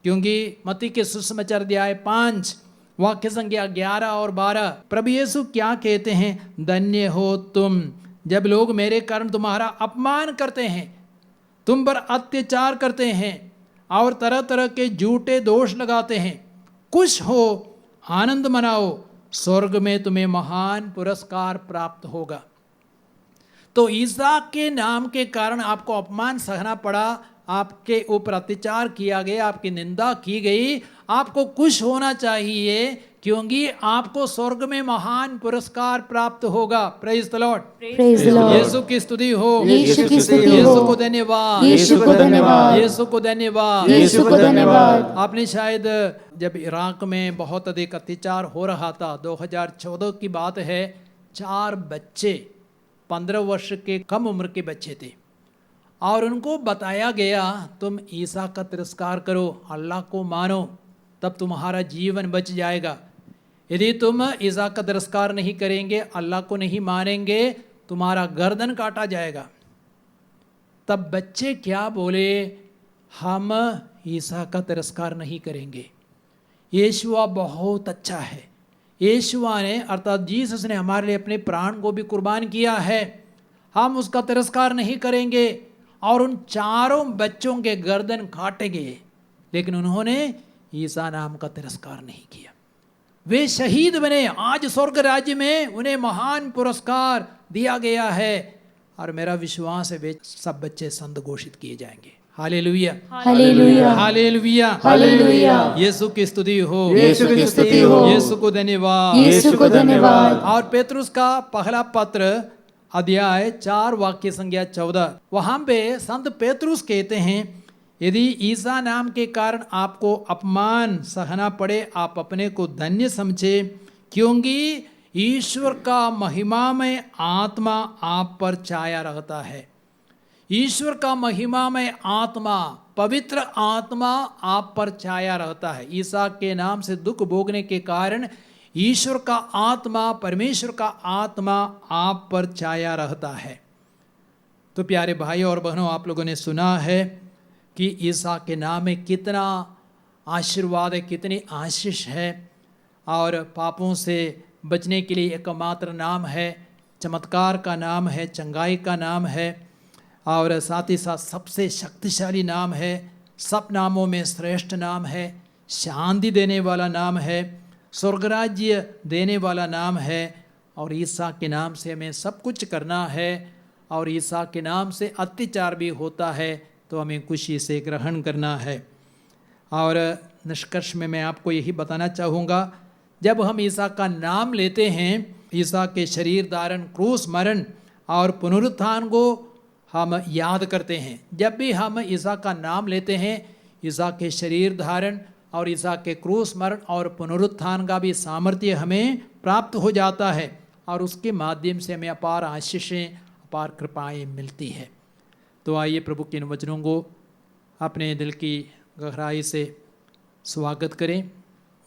क्योंकि मत्ती के सुसमाचार अध्याय 5 वाक्य संख्या 11 और 12 प्रभु यीशु क्या कहते हैं, धन्य हो तुम जब लोग मेरे कारण तुम्हारा अपमान करते हैं, तुम पर अत्याचार करते हैं और तरह तरह के झूठे दोष लगाते हैं। खुश हो, आनंद मनाओ, स्वर्ग में तुम्हें महान पुरस्कार प्राप्त होगा। तो ईसा के नाम के कारण आपको अपमान सहना पड़ा, आपके ऊपर अत्याचार किया गया, आपकी निंदा की गई, आपको खुश होना चाहिए, क्योंकि आपको स्वर्ग में महान पुरस्कार प्राप्त होगा। Praise the Lord, praise the Lord. यीशु की स्तुति हो, यीशु की स्तुति हो, यीशु को धन्यवाद, यीशु को धन्यवाद, यीशु को धन्यवाद, यीशु को धन्यवाद। आपने शायद जब इराक में बहुत अधिक अत्याचार हो रहा था, 2014 की बात है, 4 बच्चे 15 वर्ष के कम उम्र के बच्चे थे और उनको बताया गया तुम ईसा का तिरस्कार करो, अल्लाह को मानो, तब तुम्हारा जीवन बच जाएगा। यदि तुम ईसा का तिरस्कार नहीं करेंगे, अल्लाह को नहीं मानेंगे, तुम्हारा गर्दन काटा जाएगा। तब बच्चे क्या बोले, हम ईसा का तिरस्कार नहीं करेंगे। यीशुआ बहुत अच्छा है। यीशुआ ने अर्थात जीसस ने हमारे लिए अपने प्राण को भी कुर्बान किया है, हम उसका तिरस्कार नहीं करेंगे और उन 4 बच्चों के गर्दन काटेंगे। लेकिन उन्होंने ईसा नाम का तिरस्कार नहीं किया, वे शहीद बने। आज स्वर्ग राज्य में उन्हें महान पुरस्कार दिया गया है और मेरा विश्वास है वे सब बच्चे संत घोषित किए जाएंगे। Hallelujah, hallelujah, hallelujah, hallelujah. यीशु की स्तुति हो, यीशु की स्तुति हो, यीशु को धन्यवाद, यीशु को धन्यवाद। और पेतरुस का पहला पत्र अध्याय 4 वाक्य संख्या 14, वहां पे संत पेतरुस कहते हैं, यदि ईसा नाम के कारण आपको अपमान सहना पड़े, आप अपने को धन्य समझे, क्योंकि ईश्वर का महिमामय आत्मा आप पर छाया रहता है। ईश्वर का महिमामय आत्मा, पवित्र आत्मा आप पर छाया रहता है। ईसा के नाम से दुख भोगने के कारण ईश्वर का आत्मा, परमेश्वर का आत्मा आप पर छाया रहता है। तो प्यारे भाइयों और बहनों, आप लोगों ने सुना है कि ईसा के नाम में कितना आशीर्वाद है, कितनी आशीष है, और पापों से बचने के लिए एकमात्र नाम है, चमत्कार का नाम है, चंगाई का नाम है, और साथ ही साथ सबसे शक्तिशाली नाम है, सब नामों में श्रेष्ठ नाम है, शांति देने वाला नाम है, स्वर्गराज्य देने वाला नाम है। और ईसा के नाम से हमें सब कुछ करना है, और ईसा के नाम से अत्याचार भी होता है तो हमें खुशी से ग्रहण करना है। और निष्कर्ष में मैं आपको यही बताना चाहूँगा, जब हम ईसा का नाम लेते हैं, ईसा के शरीर धारण, क्रूस मरण और पुनरुत्थान को हम याद करते हैं। जब भी हम ईसा का नाम लेते हैं, ईसा के शरीर धारण और ईसा के क्रूस मरण और पुनरुत्थान का भी सामर्थ्य हमें प्राप्त हो जाता है, और उसके माध्यम से हमें अपार आशीषें, अपार कृपाएं मिलती है। तो आइए प्रभु के इन वचनों को अपने दिल की गहराई से स्वागत करें,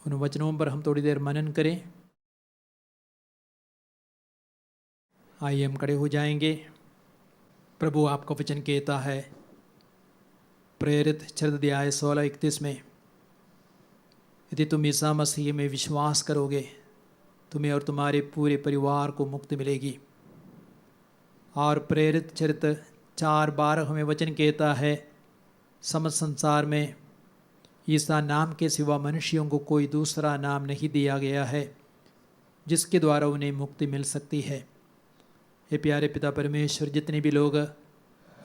उन वचनों पर हम थोड़ी देर मनन करें। आइए हम खड़े हो जाएंगे। प्रभु आपका वचन कहता है, प्रेरित चरित्र अध्याय 16-31 में, यदि तुम ईसा मसीह में विश्वास करोगे, तुम्हें और तुम्हारे पूरे परिवार को मुक्ति मिलेगी। और प्रेरित चरित्र 4:12 में वचन कहता है, समस्त संसार में ईसा नाम के सिवा मनुष्यों को कोई दूसरा नाम नहीं दिया गया है जिसके द्वारा उन्हें मुक्ति मिल सकती है। हे प्यारे पिता परमेश्वर, जितने भी लोग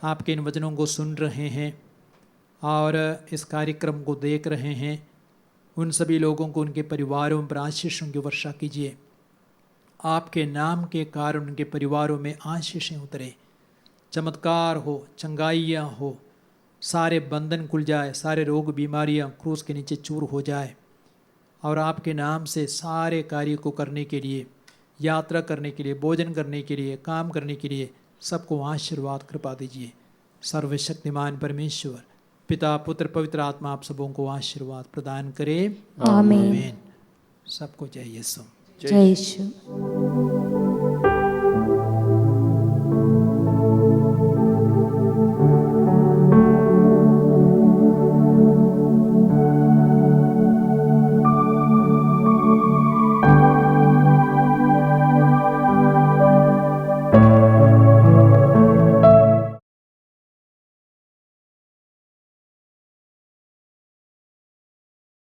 आपके इन वचनों को सुन रहे हैं और इस कार्यक्रम को देख रहे हैं, उन सभी लोगों को, उनके परिवारों पर आशीषों की वर्षा कीजिए। आपके नाम के कारण उनके परिवारों में आशीषें उतरे, चमत्कार हो, चंगाइयाँ हो, सारे बंधन खुल जाए, सारे रोग बीमारियाँ क्रूस के नीचे चूर हो जाए, और आपके नाम से सारे कार्य को करने के लिए, यात्रा करने के लिए, भोजन करने के लिए, काम करने के लिए सबको आशीर्वाद कृपा दीजिए। सर्वशक्तिमान परमेश्वर पिता, पुत्र, पवित्र आत्मा आप सबों को आशीर्वाद प्रदान करे। आमीन। सबको जय यीशु। जय यीशु।